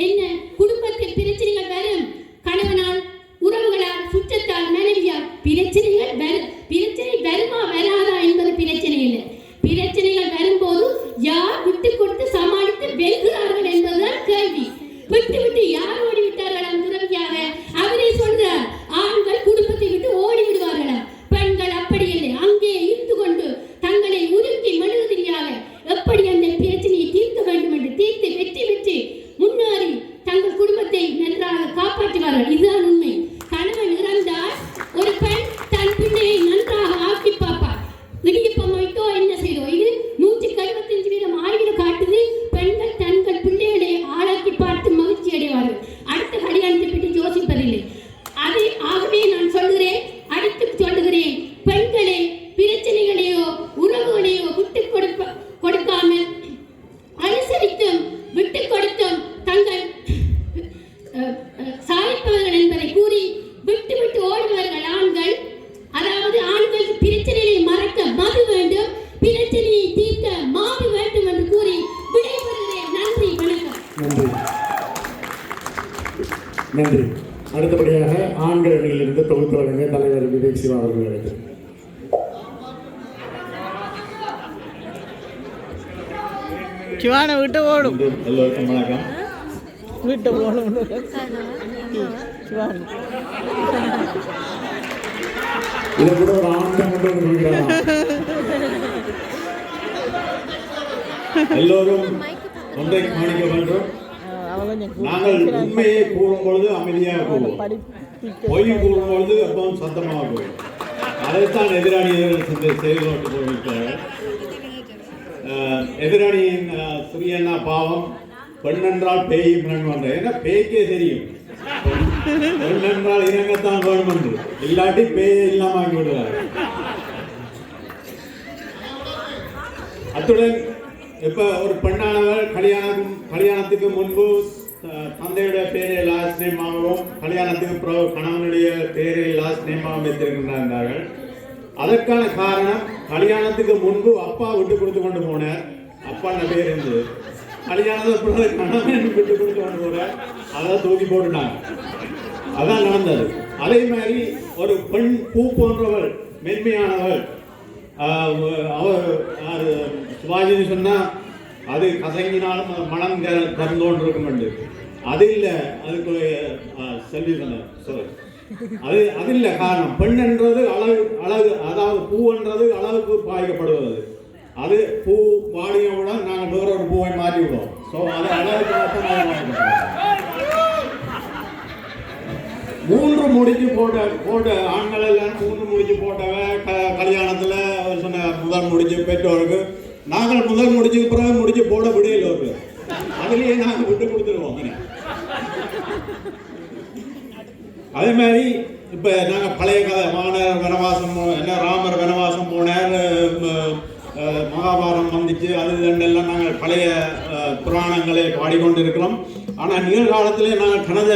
என்ன குடும்பத்தில் பிரச்சனைகள் வரும், கணவனால், உறவுகளால், சுற்றத்தால், மனைவியால் பிரச்சனைகள் வரும். பிரச்சனை வருமா வராதா என்பது பிரச்சனை இல்லை. பிரச்சனைகள் வரும்போது யார் விட்டு கொடுத்து சமாளித்து வெல்கிறார்கள் என்பதுதான் கேள்வி. விட்டு விட்டு யார் ஓடி விட்டார்களாம் துறவியாக? அவரே சொல்றார், ஆண்கள் குடும்பத்தை விட்டு ஓடி விடுவார்களாம், பெண்கள் அப்படி இல்லை, அங்கே இருந்து கொண்டு தங்களை உருக்கி மெழுகுதிரியாக எப்படி அந்த பிரச்சனையை தீர்க்க வேண்டும் என்று தீர்த்து வெற்றி பெற்று முன்னேறி தங்கள் குடும்பத்தை நன்றாக காப்பாற்றுவார்கள். இதுதான் உண்மை. கணவன் இறந்தால் ஒரு பெண் தன் பிள்ளையை நன்றாக ஆக்கி பார்ப்பார். இடியப்பம் வைத்தோ என்ன செய்தோ, இது 165% ஆய்வில் காட்டுது. பெண்கள் தங்கள் பிள்ளைகளை ஆளாக்கி பார்த்து மகிழ்ச்சி அடைவார்கள். அடுத்த கல்யாணத்தை பற்றி யோசிப்பதில்லை. அதை ஆகவே நான் சொல்கிறேன், அடுத்து சொல்லுகிறேன், பெண்களே பிரச்சனைகளையோ உறவுகளையோ விட்டு கொடுக்காமல் அனுசரித்தும் விட்டு கொடுத்தும் தங்கள் சாய்ப்பவர்கள் என்பதை கூறி விட்டு விட்டு ஓடுவார்கள் ஆண்கள். அதாவது ஆண்கள் பிரச்சனையை மறக்க மது வேண்டும், பிரச்சனையை தீர்க்க மாவு வேண்டும் என்று கூறி விடைபெறுகிறேன். நன்றி, வணக்கம். நன்றி நன்றி. அடுத்தபடியாக ஆண்கள் அணியிலிருந்து தொகுத்து வழங்க தலைவர் விவேக் சிவா அவர்கள் அழைக்கிறார். சிவானை விட்டு ஓடும். எல்லோருக்கும் வணக்கம். வீட்டை ஓடும் சிவானி. இதை கூட ஒரு ஆண்கள் கொண்டு வந்து எல்லோரும் ஒன்றை கவனிக்க வேண்டும். நாங்கள் உண்மையை கூறும் பொழுது அமைதியாக கூறுவோம், பொய் கூறும் பொழுது அப்பவும் சத்தமாக கூறுவோம். அதைத்தான் எதிராளிகள் செய்து கொண்டு போயிருக்கிறார்கள். எதிராளியின் சிறியண்ணா பாவம், பெண்ணென்றால் பேய் பிறன். ஏன்னா பேய்க்கே தெரியும் பெண் என்றால் இறங்கத்தான் வேணும் என்று, இல்லாட்டி பேயை இல்லாம ஆக்கி விடுவார். அத்துடன் இப்ப ஒரு பெண்ணானவர் கல்யாணத்துக்கு முன்பு தந்தையுடைய பேரை லாஸ்ட் நேமாகவும் கல்யாணத்துக்கு கணவனுடைய பேரை லாஸ்ட் நேமாகவும் வைத்திருக்கின்றார்கள். அதற்கான காரணம், கல்யாணத்துக்கு முன்பு அப்பா விட்டு கொடுத்து கொண்டு போனார், அப்பா பேர் இருந்தது. கல்யாணத்தை கணவன் விட்டு கொடுத்து கொண்டு போனார், அதை தூக்கி போட்டுட்டாங்க. அதான் நடந்தது. அதே மாதிரி ஒரு பெண் பூ போன்றவள், மென்மையானவள், அவர் சிவாஜி சொன்னால் அது கசங்கினாலும் அது மனம் திறந்தோன்று இருக்கும். அது இல்லை, அதுக்கு செல்வி சொன்னார். அது இல்லை காரணம். பெண்ன்றது அழகு, அதாவது பூன்றது அளவுக்கு பாய்க்கப்படுவது. அது பூ வாடிய விட நாங்கள் வேற ஒரு பூவை மாற்றி விடுவோம். ஸோ அது அளவுக்கு 3 முடிச்சு போட்ட ஆண்கள் எல்லாம் 3 முடிச்சு போட்டவ கல்யாணத்தில் சொன்ன முதல் முடிச்சு பெற்றோருக்கு நாங்கள் முதல் முடிச்சுக்கு பிறகு முடிச்சு போட விடையில் ஒரு அதுலேயே நாங்கள் விட்டு கொடுத்துருவோம். அதே மாதிரி இப்போ நாங்கள் பழைய கதை வானர் வனவாசம் ராமர் வனவாசம் போனார், மகாபாரதம் வந்துச்சு, அது ரெண்டெல்லாம் நாங்கள் பழைய புராணங்களை பாடிக்கொண்டு இருக்கிறோம். ஆனால் நிகழ்காலத்திலே நாங்கள் கனத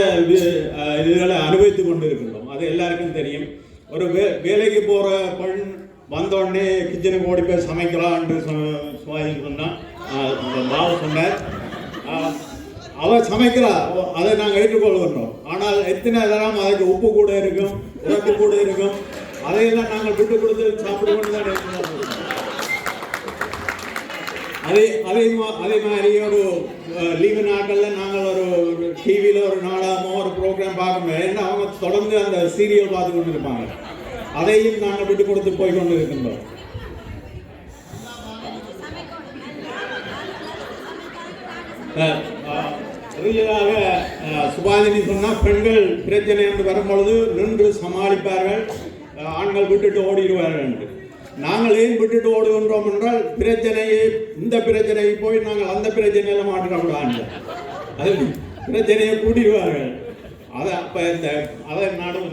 இதுகளை அனுபவித்து கொண்டு இருக்கின்றோம். அது எல்லாருக்கும் தெரியும். ஒரு வேலைக்கு போகிற பெண் வந்தோடனே கிச்சனுக்கு ஓடி போய் சமைக்கலான்னு சொன்னால் பாபு சொன்னார். அவள் சமைக்கிறா, அதை நாங்கள் ஏற்றுக்கொள்கின்றோம். ஆனால் எத்தனை தரம் அதுக்கு உப்பு கூட இருக்கும், உரப்பு கூட இருக்கும், அதையெல்லாம் நாங்கள் விட்டு கொடுத்து சாப்பிட்டு கொண்டு தான் இருக்கோம். அதே மாதிரி ஒரு லீவு நாட்களில் நாங்கள் ஒரு டிவியில் ஒரு நாடகமோ ஒரு ப்ரோக்ராம் பார்க்கணும். ஏன்னா அவங்க தொடர்ந்து அந்த சீரியல் பார்த்து கொண்டு இருப்பாங்க. அதையும் நாங்கள் விட்டு கொடுத்து போய் கொண்டு இருக்கின்றோம். இறுதியாக சுபாஷினி சொன்னால் பெண்கள் பிரச்சனை என்று வரும்பொழுது நின்று சமாளிப்பார்கள், ஆண்கள் விட்டுட்டு ஓடிடுவார்கள் என்று. நாங்கள் ஏன் விட்டுட்டு ஓடுகின்றோம் என்றால் இந்த பிரச்சனையை போய் நாங்கள் அந்த பிரச்சனையில் மாற்றிடக்கூடாது. அது பிரச்சனையை கூட்டிடுவார்கள். அதை அப்போ அதை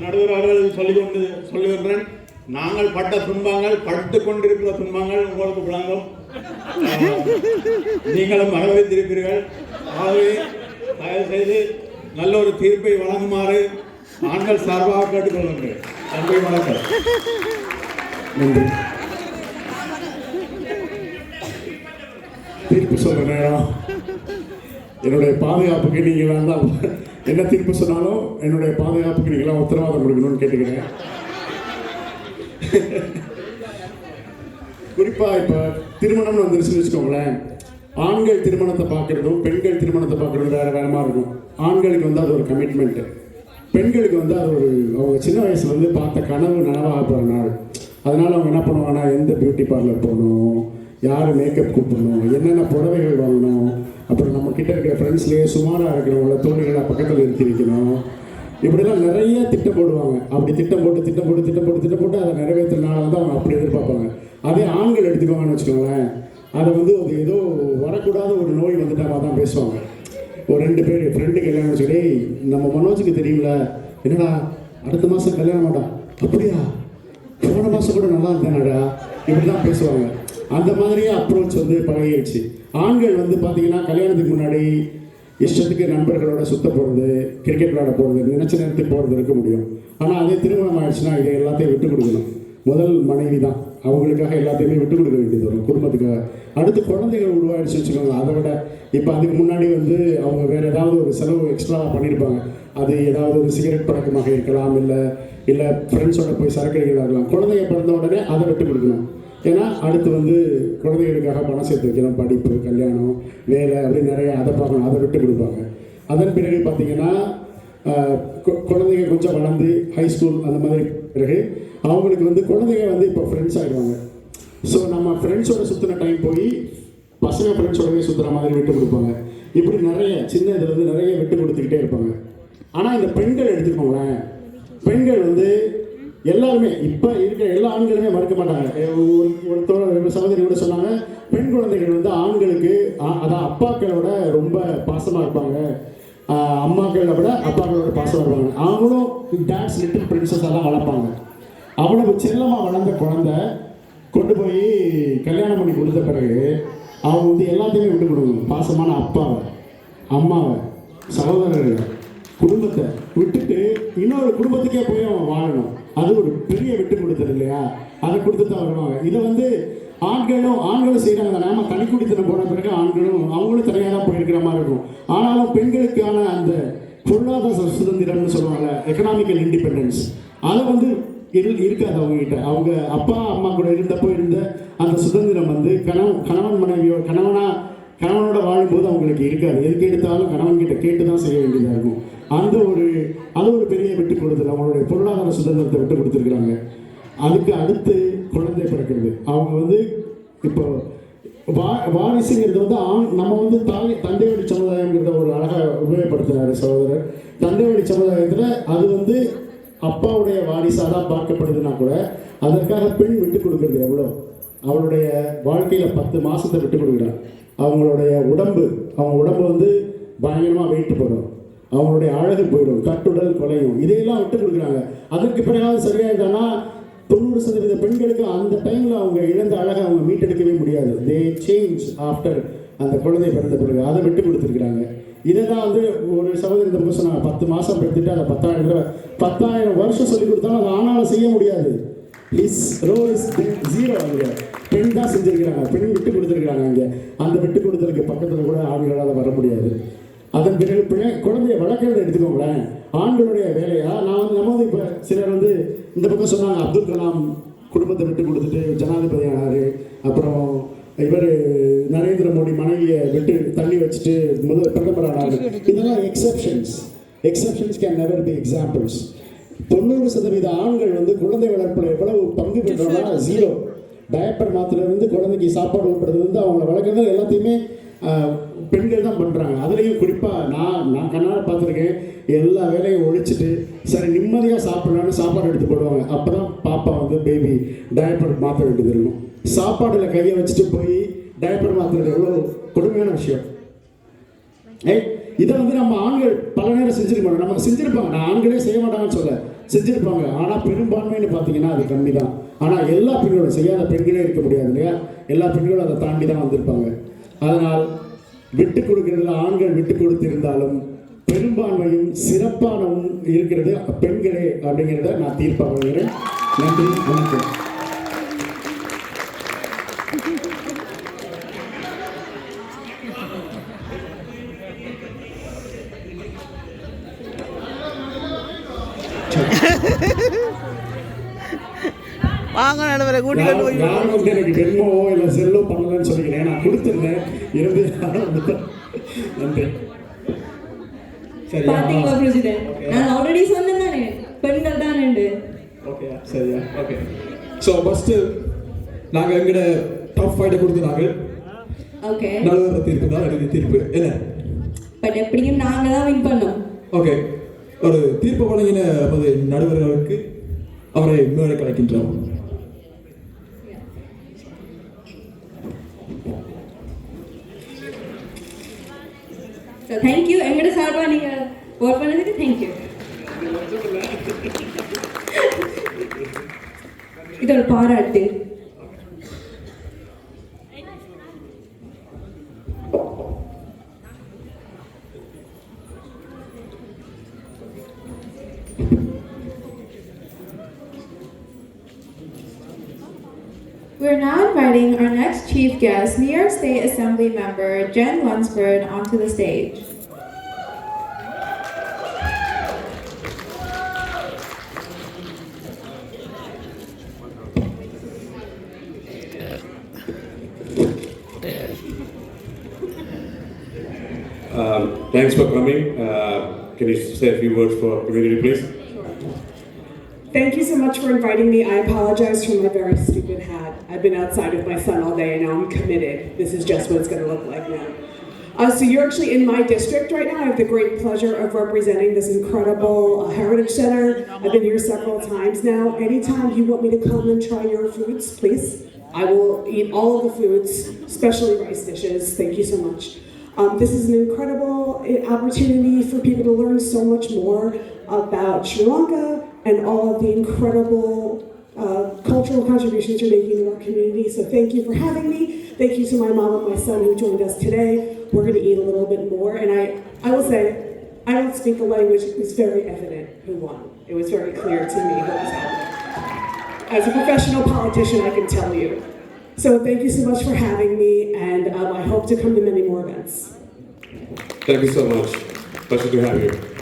நடுவர்கள் சொல்லுகின்றேன். நாங்கள் பட்ட துன்பங்கள், பட்டு கொண்டிருக்கிற துன்பங்கள் உங்களுக்கு விளங்கும், நீங்களும் அனுபவித்திருப்பீர்கள். ஆகவே தயவு செய்து நல்ல ஒரு தீர்ப்பை வழங்குமாறு ஆண்கள் சார்பாக கேட்டுக்கொள்கின்றேன். நன்றி, வணக்கம். நன்றி. தீர்ப்பு சொல்ற நேரம். என்னுடைய பாதுகாப்புக்கு நீங்களாம் தான் என்ன தீர்ப்பு சொன்னாலும் என்னுடைய பாதுகாப்புக்கு நீங்களாம் உத்தரவாதம் கொடுக்கணும்னு கேட்டுக்கிறேன். குறிப்பாக இப்போ திருமணம்னு வந்துருச்சுன்னு வச்சுக்கோங்களேன், ஆண்கள் திருமணத்தை பார்க்குறதும் பெண்கள் திருமணத்தை பார்க்குறதும் வேறு மாதிரி இருக்கும். ஆண்களுக்கு வந்து அது ஒரு கமிட்மெண்ட்டு, பெண்களுக்கு வந்து அது ஒரு அவங்க சின்ன வயசுல வந்து பார்த்த கனவு நனவாக போகிற நாள். அதனால் அவங்க என்ன பண்ணுவாங்கன்னா, எந்த பியூட்டி பார்லர் போகணும், யார் மேக்கப் கூப்பிடணும், என்னென்ன புடவைகள் வாங்கணும், அப்புறம் நம்ம கிட்ட இருக்கிற ஃப்ரெண்ட்ஸ்லேயே சுமாராக இருக்கிறவங்கள தோழிகளை பக்கத்தில் நிறுத்தி வைக்கணும், இப்படிலாம் நிறைய திட்டம் போடுவாங்க. அப்படி திட்டம் போட்டு அதை நிறைவேற்றினால வந்து அவங்க அப்படி எதிர்பார்ப்பாங்க. அதே ஆண்கள் எடுத்துக்குவாங்கன்னு வச்சுக்கோங்களேன், அதை வந்து அது ஏதோ வரக்கூடாத ஒரு நோய் வந்துட்டால் தான் பேசுவாங்க. ஒரு 2 பேர் ஃப்ரெண்டு கல்யாணம் வச்சுக்கிட்டே, நம்ம மனோஜுக்கு தெரியுங்களா, என்னடா அடுத்த மாதம் கல்யாணம் மாட்டா, அப்படியா போன மாதம் கூட நல்லா இருந்தேனாடா, இப்படி தான் பேசுவாங்க. அந்த மாதிரியே அப்ரோச் வந்து பழகிடுச்சு. ஆண்கள் வந்து பார்த்தீங்கன்னா கல்யாணத்துக்கு முன்னாடி இஷ்டத்துக்கு நண்பர்களோட சுத்த போகிறது, கிரிக்கெட் விளையாட போகிறது, நினைச்ச நேரத்துக்கு போகிறது இருக்க முடியும். ஆனால் அதே திருமணம் ஆயிடுச்சுன்னா இதை எல்லாத்தையும் விட்டு கொடுக்கணும். முதல் மனைவி தான், அவங்களுக்காக எல்லாத்தையுமே விட்டு கொடுக்க வேண்டியது வரும் குடும்பத்துக்காக. அடுத்து குழந்தைகள் உருவாயிடுச்சு வச்சுக்கோங்க, அதை விட இப்போ அதுக்கு முன்னாடி வந்து அவங்க வேறு ஏதாவது ஒரு செலவு எக்ஸ்ட்ராவாக பண்ணியிருப்பாங்க. அது ஏதாவது ஒரு சிகரெட் பழக்கமாக இருக்கலாம், இல்லை ஃப்ரெண்ட்ஸோட போய் சரக்கடிகளாக இருக்கலாம். குழந்தைங்க பிறந்த உடனே அதை விட்டு கொடுக்கணும். ஏன்னா அடுத்து வந்து குழந்தைகளுக்காக பணம் சேர்த்து வைக்கணும், படிப்பு, கல்யாணம், வேலை, அப்படின்னு நிறைய அதை பார்க்கணும், அதை விட்டு கொடுப்பாங்க. அதன் பிறகு பார்த்தீங்கன்னா குழந்தைங்க கொஞ்சம் வளர்ந்து ஹை ஸ்கூல் அந்த மாதிரி பிறகு அவங்களுக்கு வந்து குழந்தைங்க வந்து இப்போ ஃப்ரெண்ட்ஸ் ஆகிடுவாங்க. ஸோ நம்ம ஃப்ரெண்ட்ஸோட சுற்றின டைம் போய் பசங்க ஃப்ரெண்ட்ஸோடவே சுற்றுற மாதிரி விட்டு கொடுப்பாங்க. இப்படி நிறைய சின்ன இதில் வந்து நிறைய விட்டு கொடுத்துக்கிட்டே இருப்பாங்க. ஆனால் இந்த பெண்கள் எடுத்துக்கோங்களேன், பெண்கள் வந்து எல்லாருமே இப்போ இருக்கிற எல்லா ஆண்களுமே மறுக்க மாட்டாங்க. ஒரு சகோதரி கூட சொன்னாங்க, பெண் குழந்தைகள் வந்து ஆண்களுக்கு அதான் அப்பாக்களோட ரொம்ப பாசமாக இருப்பாங்க, அம்மாக்களை விட அப்பாக்களோட பாசமாக இருப்பாங்க. அவங்களும் டான்ஸ் லிட்டில் பிரின்சஸ் எல்லாம் வளர்ப்பாங்க. அவ்வளவு செல்லமாக வளர்ந்த குழந்தை கொண்டு போய் கல்யாணம் பண்ணி கொடுத்த பிறகு அவங்க வந்து எல்லாத்தையுமே விட்டு கொடுக்கணும். பாசமான அப்பாவை, அம்மாவை, சகோதரர்களை, குடும்பத்தை விட்டுட்டு இன்னொரு குடும்பத்துக்கே போய் அவன் வாழணும். அது ஒரு பெரிய விட்டு கொடுத்தது இல்லையா? அதை கொடுத்து தான் வருவாங்க. இதை வந்து ஆண்களும் செய்கிறாங்க. நாம தனிக்குடித்தனம் போன பிறகு அவங்களும் தனியாக தான் போயிருக்கிற மாதிரி இருக்கும். ஆனாலும் பெண்களுக்கான அந்த பொருளாதார சுதந்திரம்னு சொல்லுவாங்க, எக்கனாமிக்கல் இண்டிபெண்டன்ஸ், அதை வந்து இருக்காது அவங்ககிட்ட. அவங்க அப்பா அம்மா கூட இருந்தப்போ இருந்த அந்த சுதந்திரம் வந்து கணவன் மனைவியோ கணவனோட வாழும்போது அவங்களுக்கு இருக்காது. எதுக்கு எடுத்தாலும் கணவன் கிட்ட கேட்டு தான் செய்ய வேண்டியதாக இருக்கும். அது ஒரு பெரிய விட்டு கொடுத்தல். அவங்களுடைய பொருளாதார சுதந்திரத்தை விட்டு கொடுத்துருக்குறாங்க. அதுக்கு அடுத்து குழந்தை பிறக்கிறது. அவங்க வந்து இப்போ வாரிசுங்கிறது வந்து நம்ம வந்து தந்தை வழி சமுதாயங்கிறத ஒரு அழகாக உபயோகப்படுத்துகிறாரு சகோதரர். தந்தை வழி சமுதாயத்தில் அது வந்து அப்பாவுடைய வாரிசாக தான் பார்க்கப்படுதுன்னா கூட அதற்காக பெண் விட்டு கொடுக்குறது எவ்வளோ. அவளுடைய வாழ்க்கையில் 10 மாதத்தை விட்டு கொடுக்குறான். அவங்க உடம்பு வந்து பயங்கரமாக வெயிட்டு போடும். அவங்களுடைய அழகு போயிடும், கட்டுடல் குறையும். இதையெல்லாம் விட்டு கொடுக்குறாங்க. அதற்கு பிறகாவது சரியாக இருந்தானா 90% பெண்களுக்கு அந்த டைமில் அவங்க இழந்த அழகை அவங்க மீட்டெடுக்கவே முடியாது. தே சேஞ்ச் ஆஃப்டர் அந்த குழந்தை பிறந்த பிறகு அதை விட்டு கொடுத்துருக்குறாங்க. இதை தான் வந்து ஒரு சகோதரி இந்த புதுசு நான் 10 மாதம் பெற்றுட்டு அதை 10,000 வருஷம் சொல்லிக் கொடுத்தாலும் அதை ஆனாலும் செய்ய முடியாது. His role is 0. அவங்க பெண் தான் செஞ்சுருக்கிறாங்க, பெண் விட்டு கொடுத்துருக்குறாங்க. அங்கே அந்த விட்டு கொடுத்தலுக்கு பக்கத்தில் கூட ஆண்களால் வர முடியாது. அதன் பிறகு குழந்தைய வளர்க்குறதை எடுத்துக்கோங்களேன். ஆண்களுடைய வேலையா நம்ம வந்து இப்போ சிலர் வந்து இந்த பக்கம் சொன்னாங்க அப்துல் கலாம் குடும்பத்தை விட்டு கொடுத்துட்டு ஜனாதிபதி ஆனார். அப்புறம் இவர் நரேந்திர மோடி மனைவியை விட்டு தள்ளி வச்சுட்டு முதல் பிரதமர் ஆனார். இதெல்லாம் exceptions can never be examples. 90% ஆண்கள் வந்து குழந்தை வளர்ப்பில் எவ்வளவு பங்கு பெற்றோம்னா 0. டயப்பர் மாத்திரையிலிருந்து குழந்தைக்கு சாப்பாடு ஊட்டுறது வந்து அவங்கள வளர்க்குறது எல்லாத்தையுமே பெண்கள் தான் பண்ணுறாங்க. அதுலேயும் குறிப்பாக நான் கண்ணால் பார்த்துருக்கேன். எல்லா வேலையும் ஒழிச்சிட்டு சரி நிம்மதியாக சாப்பிட்லான்னு சாப்பாடு எடுத்து போடுவாங்க. அப்போ தான் பாப்பா வந்து பேபி டயப்பர் மாற்ற வேண்டியது இருக்கும். சாப்பாடில் கையை வச்சுட்டு போய் டயப்பர் மாற்றுறது எவ்வளோ கொடுமையான விஷயம். இதை வந்து நம்ம ஆண்கள் பல நேரம் செஞ்சுருப்பாங்க. நம்ம செஞ்சுருப்பாங்க, நான் ஆண்களே செய்ய மாட்டாங்கன்னு சொல்ல, செஞ்சுருப்பாங்க. ஆனால் பெரும்பான்மைன்னு பார்த்தீங்கன்னா அது கம்மி தான். ஆனால் எல்லா பெண்களும் செய்யாத பெண்களே இருக்க முடியாது இல்லையா? எல்லா பெண்களும் அதை தாண்டி தான் வந்திருப்பாங்க. அதனால் விட்டு கொடுக்கிறதுல ஆண்கள் விட்டு கொடுத்திருந்தாலும் பெரும்பான்மையும் சிறப்பானவும் இருக்கிறது பெண்களே அப்படிங்கிறத நான் தீர்ப்பாக வருகிறேன். நன்றி, வணக்கம். வாங்க நடுவரை கூட்டிட்டு போய் நான் வந்து எனக்கு டெமோவோ இல்லை செல்லோ பண்ணலன்னு சொல்லிக்கிறேன். நான் கொடுத்துருந்தேன் இருந்து. நன்றி. பாத்தீங்களா பிரசிடென்ட், நான் ஆல்ரெடி சொன்னேன் தானே பெண்கள் தான் ரெண்டு. ஓகே சரியா? ஓகே. ஸோ ஃபர்ஸ்ட் நாங்கள் எங்கட டாப் ஃபைட்டை கொடுத்துனாங்க. ஓகே, நடுவர தீர்ப்பு தான் எனக்கு தீர்ப்பு என்ன. பட் எப்படியும் நாங்கள் தான் வின் பண்ணோம். ஓகே, ஒரு தீர்ப்பு வழங்கின நமது நடுவர்களுக்கு அவரை மேலே கலைக்கின்றோம். So thank you. எங்களோட சார்பாக நீங்கள் ஓட் பண்ணதுக்கு தேங்க்யூ. இது ஒரு பாராட்டு. We're now inviting our next chief guest, New York State Assembly member Jen Lunsford, onto the stage. Thanks for coming. Can you say a few words for community, please? Thank you so much for inviting me. I apologize for my very stupid hat. I've been outside with my son all day and now I'm committed. This is just what it's going to look like now. So you're actually in my district right now. I have the great pleasure of representing this incredible heritage center. I've been here several times now. Anytime you want me to come and try your foods, please. I will eat all of the foods, especially rice dishes. Thank you so much. This is an incredible opportunity for people to learn so much more about Sri Lanka and all of the incredible cultural contributions you're making to our community. So thank you for having me. Thank you to my mom and my son who joined us today. We're going to eat a little bit more. And I will say, I don't speak the language. It was very evident who won. It was very clear to me what was happening. As a professional politician, I can tell you. So thank you so much for having me, and I hope to come to many more events. Thank you so much. Pleasure to have you.